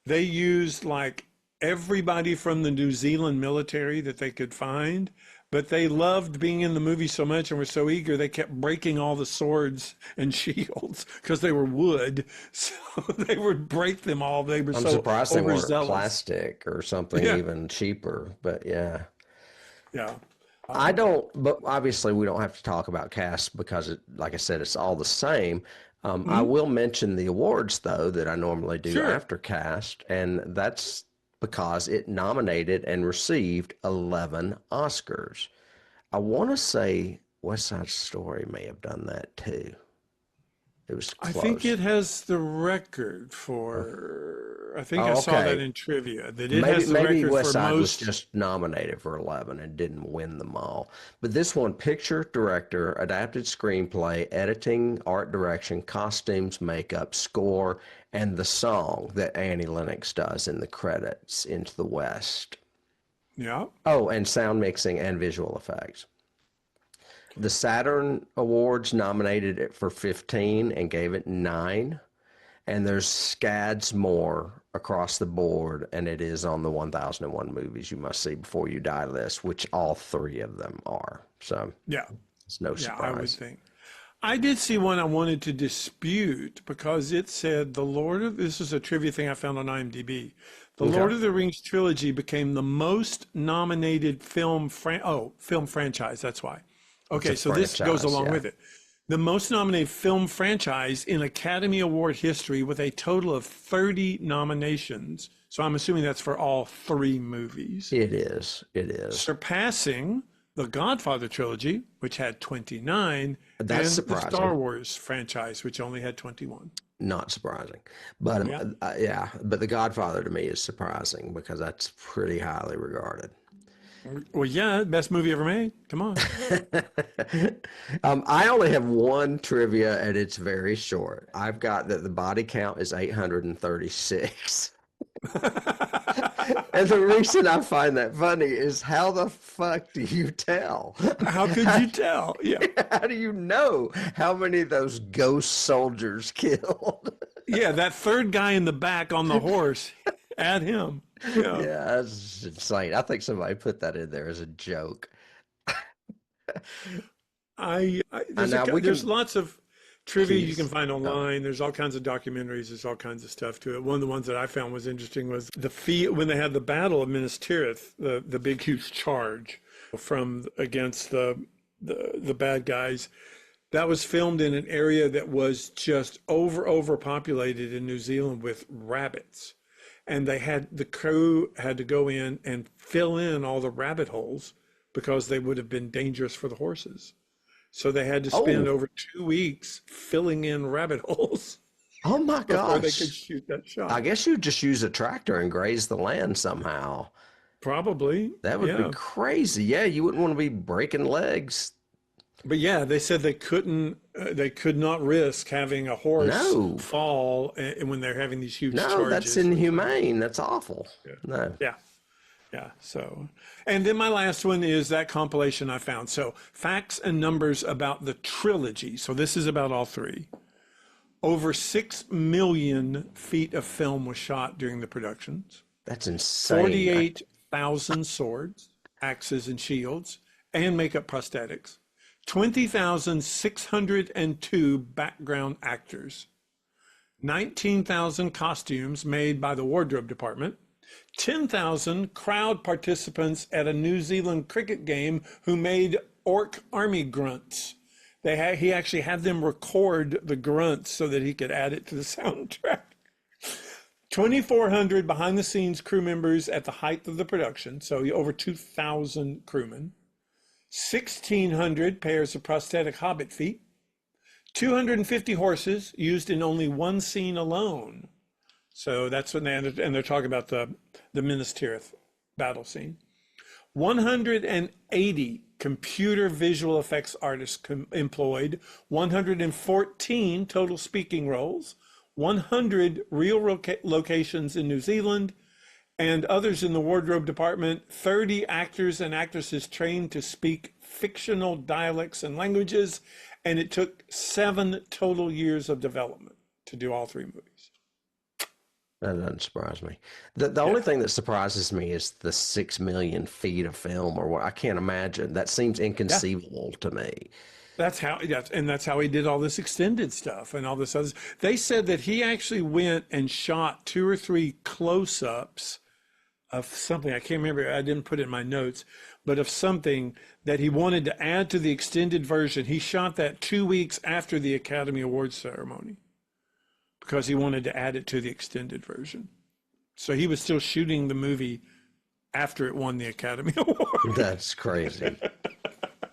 they used like everybody from the New Zealand military that they could find, but they loved being in the movie so much and were so eager, they kept breaking all the swords and shields because they were wood, so they would break them all. They were I'm so surprised they weren't overzealous. plastic or something even cheaper, but yeah. I don't, but obviously we don't have to talk about cast because, like I said, it's all the same. I will mention the awards, though, that I normally do after cast, and that's because it nominated and received 11 Oscars. I want to say West Side Story may have done that, too. It was I think close. it has the record for, I think I Oh, saw that okay. in trivia, that it Maybe has the maybe record West for Side was most. just nominated for 11 and didn't win them all. But this one, picture, director, adapted screenplay, editing, art direction, costumes, makeup, score, and the song that Annie Lennox does in the credits, Into the West. Yeah. Oh, and sound mixing and visual effects. The Saturn Awards nominated it for 15 and gave it 9. And there's scads more across the board, and it is on the 1001 movies you must see before you die list, which all 3 of them are. So Yeah. it's no Yeah, I would surprise. think. I did see one I wanted to dispute because it said this is a trivia thing I found on IMDb. The Okay. Lord of the Rings trilogy became the most nominated film franchise. That's why. It's a Okay, so this goes franchise, along yeah. with it. The most nominated film franchise in Academy Award history with a total of 30 nominations. So I'm assuming that's for all 3 movies, It is. It is. surpassing the Godfather trilogy, which had 29, That's and the Star surprising. Wars franchise, which only had 21. Not surprising. But Yeah. yeah, but The Godfather to me is surprising because that's pretty highly regarded. Well, yeah, best movie ever made. Come on. I only have one trivia and it's very short. I've got that the body count is 836. And the reason I find that funny is how the fuck do you tell? How could you tell? Yeah. How do you know how many of those ghost soldiers killed? Yeah, that third guy in the back on the horse, add him. Yeah. Yeah, that's insane. I think somebody put that in there as a joke. And now we There's can lots of trivia you can keys. find Oh, online. There's all kinds of documentaries. There's all kinds of stuff to it. One of the ones that I found was interesting was the field when they had the Battle of Minas Tirith, the big huge charge from against the bad guys. That was filmed in an area that was just overpopulated in New Zealand with rabbits. And the crew had to go in and fill in all the rabbit holes because they would have been dangerous for the horses. So they had to spend oh, over 2 weeks filling in rabbit holes oh my before they could gosh. shoot that I shot. guess you just use a tractor and graze the land somehow. Probably, That would be yeah. crazy. Yeah, you wouldn't want to be breaking legs. But yeah, they said they could not risk having a horse No, fall when they're having these huge no, that's charges. inhumane. That's awful. No. Yeah. Yeah. So, and then my last one is that compilation I found. So, facts and numbers about the trilogy. So, this is about all 3. Over 6 million feet of film was shot during the productions, That's insane. 48,000 swords, axes, and shields, and makeup prosthetics, 20,602 background actors, 19,000 costumes made by the wardrobe department, 10,000 crowd participants at a New Zealand cricket game who made orc army grunts. He actually had them record the grunts so that he could add it to the soundtrack. 2,400 behind the scenes crew members at the height of the production, so over 2,000 crewmen. 1,600 pairs of prosthetic hobbit feet. 250 horses used in only one scene alone. So that's when they're talking about the Minas Tirith battle scene. 180 computer visual effects artists employed, 114 total speaking roles, 100 real locations in New Zealand, and others in the wardrobe department, 30 actors and actresses trained to speak fictional dialects and languages, and it took 7 total years of development to do all 3 movies. That doesn't surprise me. The only thing that surprises me is the 6 million feet of film or what. I can't imagine. That seems Yeah. inconceivable to me. That's how he did all this extended stuff and all this other. They said that he actually went and shot 2 or 3 close-ups of something. I can't remember. I didn't put it in my notes, but of something that he wanted to add to the extended version. He shot that 2 weeks after the Academy Awards ceremony because he wanted to add it to the extended version. So he was still shooting the movie after it won the Academy Award. That's crazy.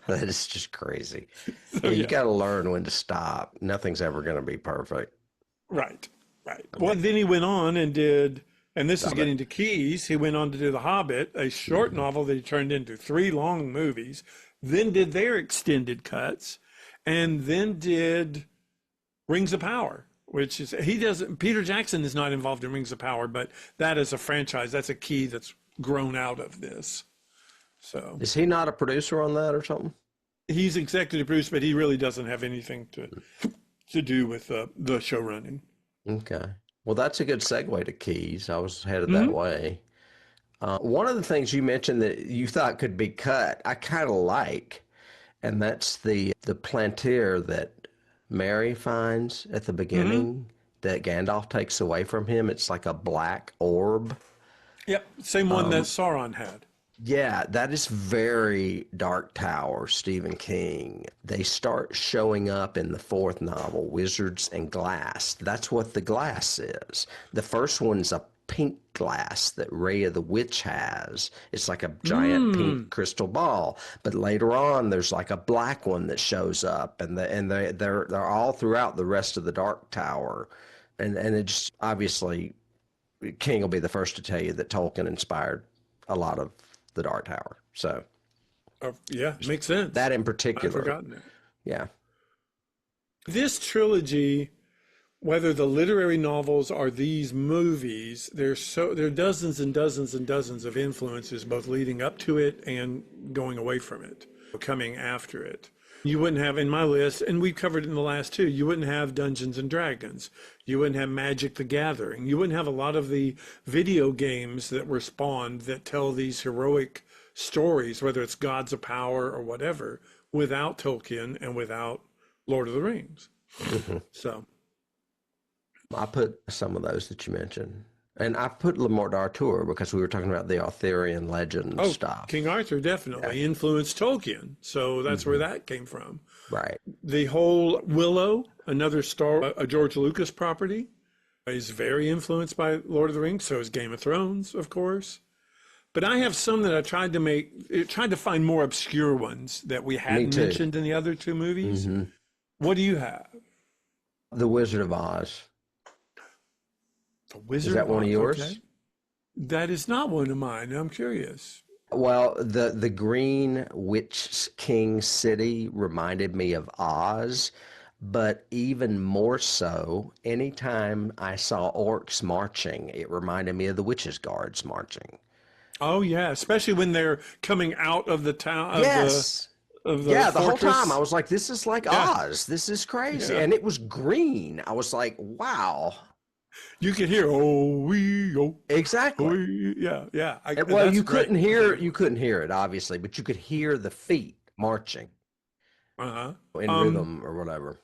That is just crazy. So, Yeah, you yeah. got to learn when to stop. Nothing's ever going to be perfect. Right, right. Well, then he went on and did, and this is Love it. getting to Keys. He went on to do The Hobbit, a short Mhm. novel that he turned into three long movies, then did their extended cuts, and then did Rings of Power, which is, he doesn't, Peter Jackson is not involved in Rings of Power, but that is a franchise. That's a key that's grown out of this. So Is he not a producer on that or something? he's executive producer, but he really doesn't have anything to do with the show running. Okay. Well, that's a good segue to Keys. I was headed that Hmm. way. One of the things you mentioned that you thought could be cut, I kind of like, and that's the plantier that Mary finds at the Hmm. beginning that Gandalf takes away from him. It's like a black orb. Yep, same one that Sauron had. Yeah, that is very Dark Tower, Stephen King. They start showing up in the fourth novel, Wizards and Glass. That's what the glass is. The first one's a pink glass that Rhea the Witch has. It's like a giant Mm. pink crystal ball. But later on, there's like a black one that shows up, and they're all throughout the rest of the Dark Tower. And it just obviously King will be the first to tell you that Tolkien inspired a lot of the Dark Tower. So Yeah, makes sense. that in I'd particular, forgotten it. yeah, This trilogy, whether the literary novels or these movies, there are dozens and dozens and dozens of influences, both leading up to it and going away from it, coming after it. You wouldn't have in my list, and we covered it in the last two, you wouldn't have Dungeons and Dragons. You wouldn't have Magic the Gathering. You wouldn't have a lot of the video games that were spawned that tell these heroic stories, whether it's Gods of Power or whatever, without Tolkien and without Lord of the Rings. So, I put some of those that you mentioned, and I put Le Morte d'Arthur because we were talking about the Arthurian legend oh, stuff. King Arthur definitely influenced Tolkien. So that's where that came from. Right. The whole Willow, another a George Lucas property, is very influenced by Lord of the Rings. So is Game of Thrones, of course. But I have some that I tried to find more obscure ones that we hadn't too. mentioned in the other two movies. What do you have? The Wizard of Oz. The Wizard Is that of one of Oz, yours? okay. That is not one of mine. I'm curious. Well, the Green Witch King city reminded me of Oz, but even more so, anytime I saw orcs marching, it reminded me of the Witches' Guards marching. Oh yeah, especially when they're coming out of the town Yes. of the Yeah, the whole fortress. time I was like, this is like Yeah, Oz. This is crazy. yeah. And it was green. I was like, wow. You could hear oh Exactly. yeah, yeah. Well, That's you great. couldn't hear it obviously, but you could hear the feet marching Uh-huh. in rhythm or whatever.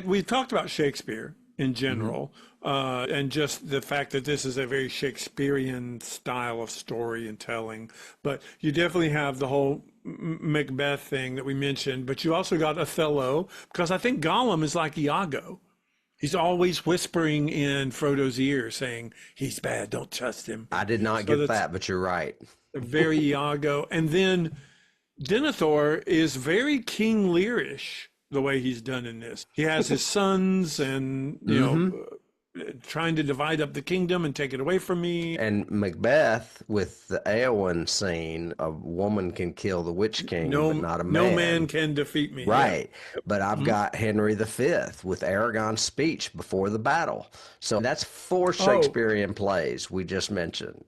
We talked about Shakespeare in general, and just the fact that this is a very Shakespearean style of story and telling. But you definitely have the whole Macbeth thing that we mentioned, but you also got Othello, because I think Gollum is like Iago. He's always whispering in Frodo's ear saying, he's bad, don't trust him. I did not So get that's that, but you're right. very Iago. And then Denethor is very King Learish the way he's done in this. He has his sons and, trying to divide up the kingdom and take it away from me. And Macbeth with the Eowyn scene, a woman can kill the Witch King, but not a man. No man can defeat me. Right. But I've got Henry V with Aragon's speech before the battle. So that's four Shakespearean plays we just mentioned.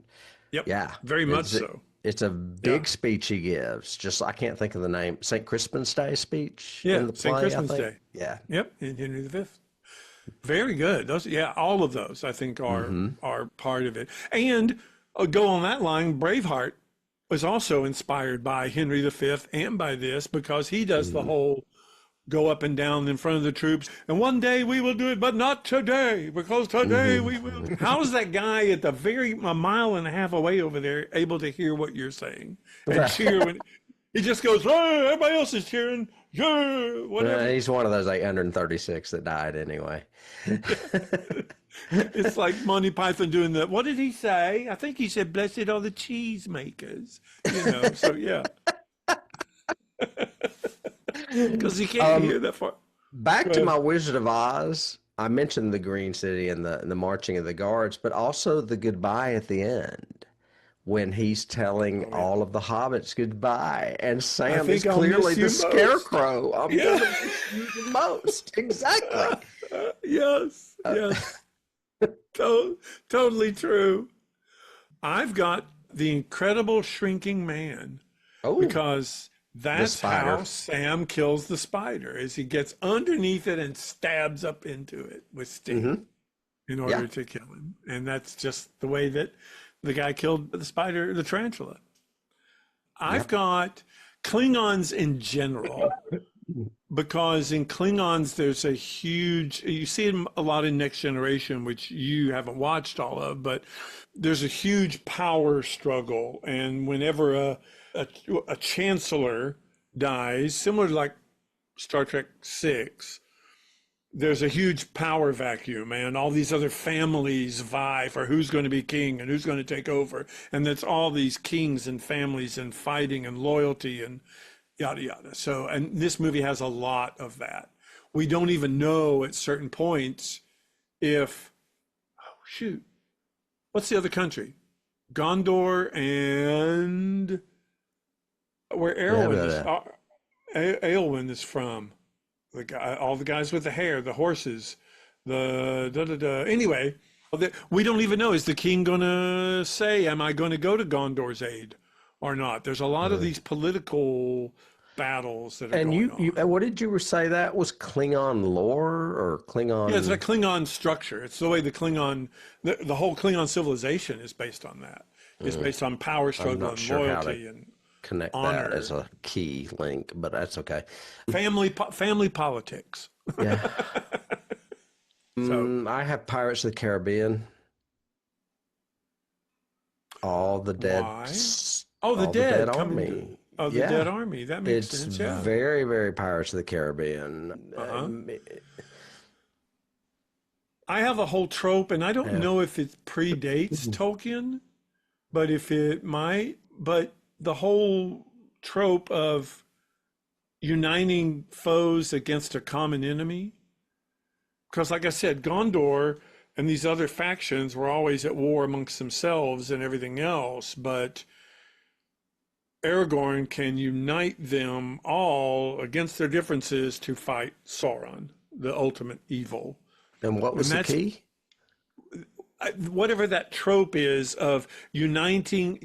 Yep. Yeah. Very much so. It's a big speech he gives. Just I can't think of the name. St. Crispin's Day speech in the play, St. Crispin's I think. Day. Yeah. Yep. And Henry V. Very good. Those, all of those I think are part of it. And go on that line, Braveheart was also inspired by Henry V and by this, because he does the whole go up and down in front of the troops. And one day we will do it, but not today, because today we will. How is that guy at a mile and a half away over there able to hear what you're saying and cheer when he just goes, hey, everybody else is cheering. Yeah, whatever. He's one of those 836 that died anyway. It's like Monty Python doing the, what did he say? I think he said, blessed are the cheese makers. So yeah. because you can't hear that far. Back Go to ahead. my Wizard of Oz. I mentioned the Green City and the marching of the guards, but also the goodbye at the end when he's telling Oh, yeah. all of the hobbits goodbye, and I Sam is think I'll clearly miss the you most. scarecrow. I'm Yeah. gonna miss you the most. Exactly. Yes, yes. To- totally true. I've got The Incredible Shrinking Man Oh, because the that's spider. how Sam kills the spider, is he gets underneath it and stabs up into it with Hmm. Sting in Yeah. order to kill him. And that's just the way that the guy killed the spider, the tarantula. I've Yep. got Klingons in general, because in Klingons there's a huge, you see it a lot in Next Generation, which you haven't watched all of, but there's a huge power struggle. And whenever a, a chancellor dies, similar to like Star Trek 6, there's a huge power vacuum, and all these other families vie for who's going to be king and who's going to take over. And that's all these kings and families and fighting and loyalty and yada yada. So, and this movie has a lot of that. We don't even know at certain points if, oh shoot, what's the other country? Gondor and where Yeah, Erwin is, Eowyn is from. The guy, all the guys with the hair, the horses, the da da da. Anyway, we don't even know. Is the king gonna say, "Am I going to go to Gondor's aid or not?" There's a lot of these political battles that are And going you, on. what did you say that was Klingon lore or Yeah, it's a Klingon? Klingon structure. It's the way the Klingon, the whole Klingon civilization is based on that. It's based on power I'm struggle not and sure how to loyalty and connect that as honor, a key link, but that's okay. family politics. Yeah. So, I have Pirates of the Caribbean. All the dead, why? Oh, the all the dead dead coming to, army. oh, the dead Yeah. army. That makes It's sense. Yeah. very, very Pirates of the Caribbean. Uh-huh. I have a whole trope, and I don't Yeah. know if it predates Tolkien, but if it might, but the whole trope of uniting foes against a common enemy. Because, like I said, Gondor and these other factions were always at war amongst themselves and everything else, but Aragorn can unite them all against their differences to fight Sauron, the ultimate evil. And what And was the that's key? whatever that trope is of uniting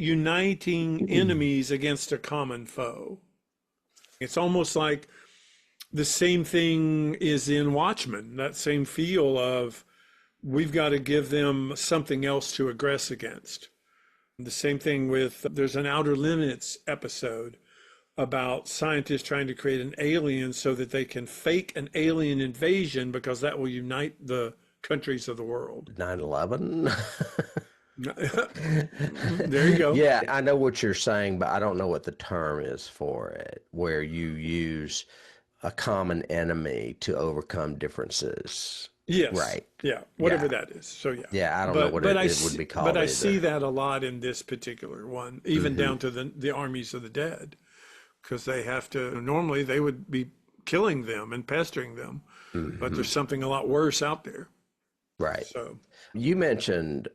enemies against a common foe. It's almost like the same thing is in Watchmen, that same feel of we've got to give them something else to aggress against. The same thing with, there's an Outer Limits episode about scientists trying to create an alien so that they can fake an alien invasion because that will unite the countries of the world. 9/11? There you go. Yeah, I know what you're saying, but I don't know what the term is for it, where you use a common enemy to overcome differences. Yes. Right. Yeah. Whatever Yeah. that is. So yeah. Yeah, I don't know what it would be called But I either. see that a lot in this particular one, even down to the armies of the dead, because they have to. Normally, they would be killing them and pestering them, but there's something a lot worse out there. Right. So You mentioned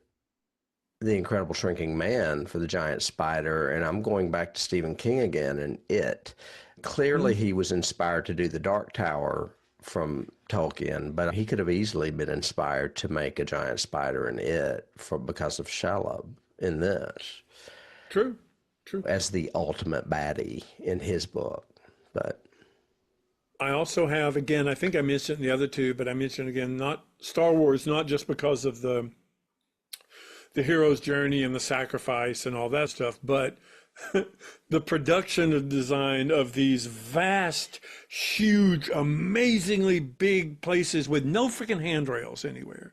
The Incredible Shrinking Man for the giant spider, and I'm going back to Stephen King again and It. Clearly, he was inspired to do The Dark Tower from Tolkien, but he could have easily been inspired to make a giant spider in It because of Shelob in this true. as the ultimate baddie in his book. But I also have, again, I think I mentioned the other two, but I mentioned again, not Star Wars, not just because of the hero's journey and the sacrifice and all that stuff, but the production and design of these vast, huge, amazingly big places with no freaking handrails anywhere.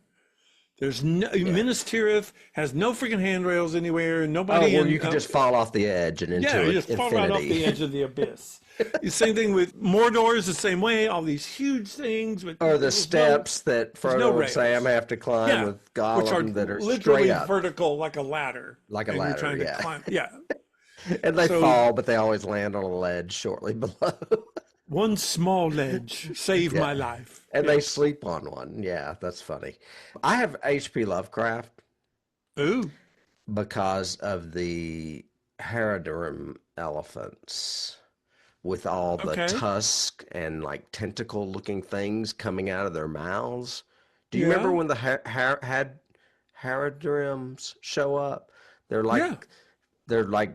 There's no, Minas Tirith has no freaking handrails anywhere. Nobody well, in, you could just fall off the edge and into yeah, you just fall right off the infinity. edge of the abyss. The same thing with Mordor is the same way. All these huge things with Or the there's steps that no Frodo and rails. Sam have to climb yeah, with which are Gollum that are literally straight up. vertical like a ladder. Like a and ladder, you're trying yeah. to climb. Yeah. And they So- fall, but they always land on a ledge shortly below. One small ledge saved Yeah. my life. And they Yes. sleep on one. Yeah, that's funny. I have H.P. Lovecraft Ooh. because of the Haradrim elephants with all the Okay. tusk and like tentacle looking things coming out of their mouths. Do you remember Yeah. when the Haradrims show up? They're Yeah. like they're like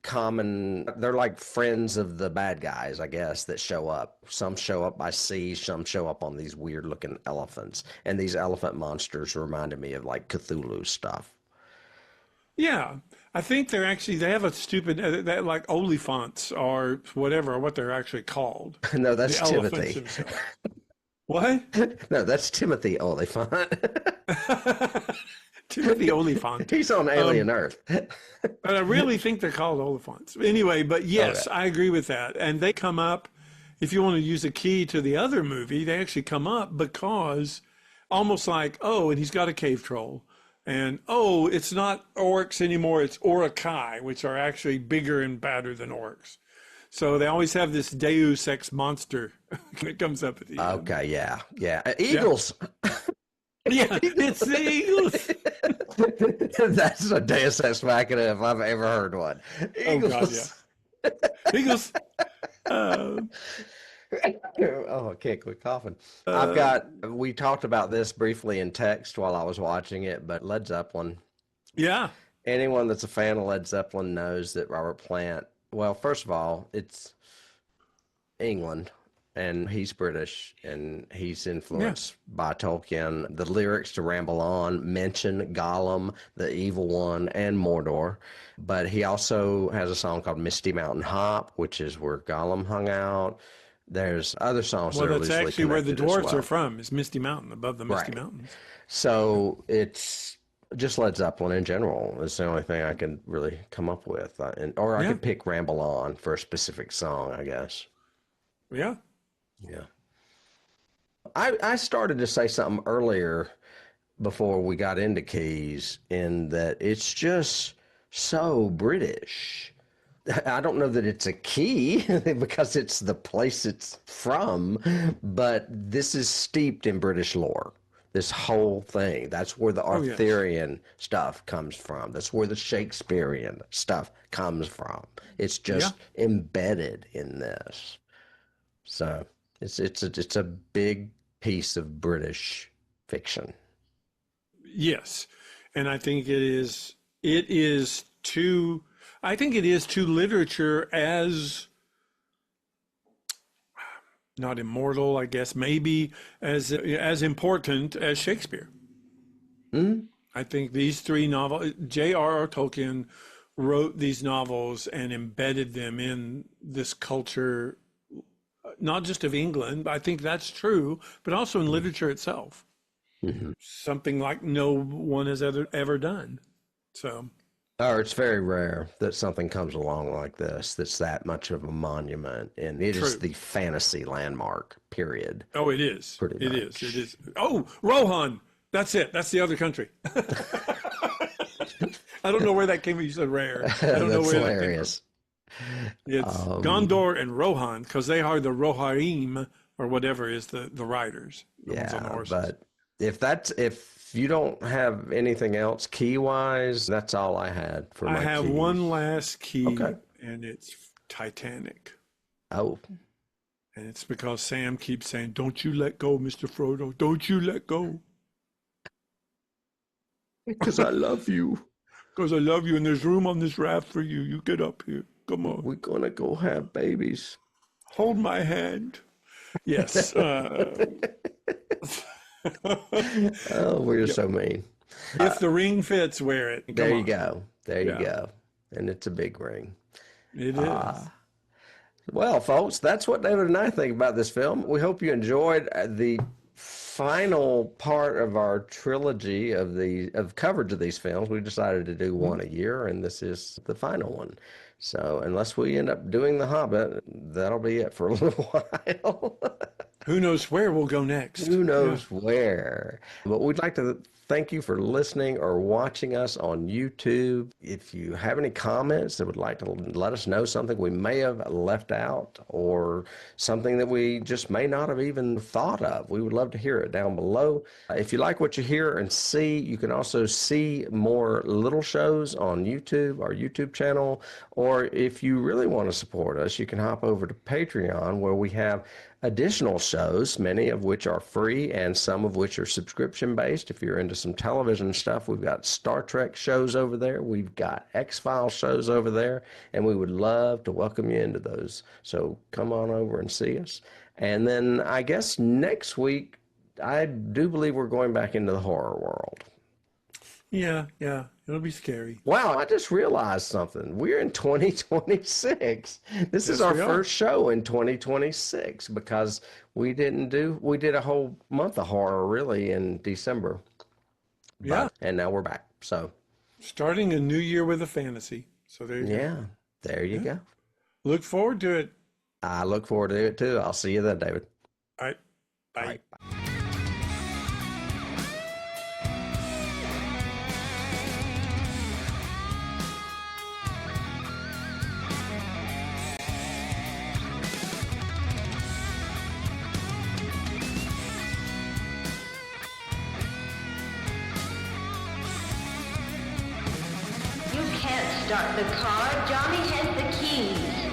they're like friends of the bad guys, I guess, that show up. Some show up by sea, some show up on these weird looking elephants. And these elephant monsters reminded me of like Cthulhu stuff. Yeah. I think they have a stupid, that like Oliphants or whatever, what they're actually called. No, The that's elephants Timothy. themselves. What? No, that's Timothy Oliphant. Timothy Oliphant. He's on Alien Earth. But I really think they're called Oliphants. Anyway, but yes, Okay. I agree with that. And they come up, if you want to use a key to the other movie, they actually come up because almost like, oh, and he's got a cave troll. And oh, it's not orcs anymore, it's Orokai, which are actually bigger and badder than orcs. So they always have this Deus Ex monster that comes up at the end. Okay, yeah, yeah. Eagles. Yeah, it's the Eagles. That's a Deus Ex Machina if I've ever heard one. Oh God, Eagles. yeah. Eagles. Uh, Oh, I can't quit coughing. We talked about this briefly in text while I was watching it, but Led Zeppelin, yeah. anyone that's a fan of Led Zeppelin knows that Robert Plant, well, first of all, it's England and he's British and he's influenced by Tolkien. The lyrics to Ramble On mention Gollum, the evil one, and Mordor. But he also has a song called Misty Mountain Hop, which is where Gollum hung out. There's other songs Well, that are that's loosely actually where the connected as dwarves well. are from, is Misty Mountain, above the Misty Right. Mountains. So it's just Led Zeppelin in general. It's the only thing I can really come up with. Or I Yeah. could pick Ramble On for a specific song, I guess. Yeah. Yeah. I started to say something earlier before we got into keys in that it's just so British. I don't know that it's a key because it's the place it's from, but this is steeped in British lore. This whole thing. That's where the yes. Arthurian stuff comes from. That's where the Shakespearean stuff comes from. It's just embedded in this. So it's a big piece of British fiction. Yes. And I think it is to literature as not immortal, I guess, maybe as important as Shakespeare. Mm-hmm. I think these three novels, J.R.R. Tolkien wrote these novels and embedded them in this culture, not just of England, I think that's true, but also in literature itself. Mm-hmm. Something like no one has ever done. So, It's very rare that something comes along like this that's that much of a monument, and it is True. the fantasy landmark, period. oh, it is. Pretty It much. is. It is. Oh, Rohan. That's it. That's the other country. I don't know where that came from. You said rare. I don't know That's where hilarious. that came from. It's Gondor and Rohan because they are the Rohirrim or whatever is the riders. The ones on the Yeah, horses. but if you don't have anything else key wise, that's all I had for my I have keys. one last key, Okay. and it's Titanic. Oh, And it's because Sam keeps saying, "Don't you let go, Mr. Frodo. Don't you let go." because I love you. Because I love you, and there's room on this raft for you. You get up here. Come on. We're gonna go have babies. Hold my hand. Yes. Oh, we're so mean. If the ring fits, wear it. Come There you on. go. There you Yeah. go. And it's a big ring. It is. Well, folks, that's what David and I think about this film. We hope you enjoyed the final part of our trilogy of coverage of these films. We decided to do one a year, and this is the final one. So unless we end up doing The Hobbit, that'll be it for a little while. Who knows where we'll go next? Who knows where? But we'd like to Thank you for listening or watching us on YouTube. If you have any comments that would like to let us know something we may have left out or something that we just may not have even thought of, we would love to hear it down below. If you like what you hear and see, you can also see more little shows on YouTube, our YouTube channel, or if you really want to support us, you can hop over to Patreon, where we have additional shows, many of which are free and some of which are subscription based. If you're into some television stuff, we've got Star Trek shows over there, we've got X-Files shows over there, and we would love to welcome you into those. So come on over and see us. And then I guess next week, I do believe we're going back into the horror world. Yeah, it'll be scary. Wow, I just realized something. We're in 2026. This is Yes, our we are. first show in 2026 because we did a whole month of horror really in December. Yeah. And now we're back. So, Starting a new year with a fantasy. So there you go. yeah, there you go. Look forward to it. I look forward to it too. I'll see you then, David. All right. Bye. All right, bye. You can't start the car. Johnny has the keys.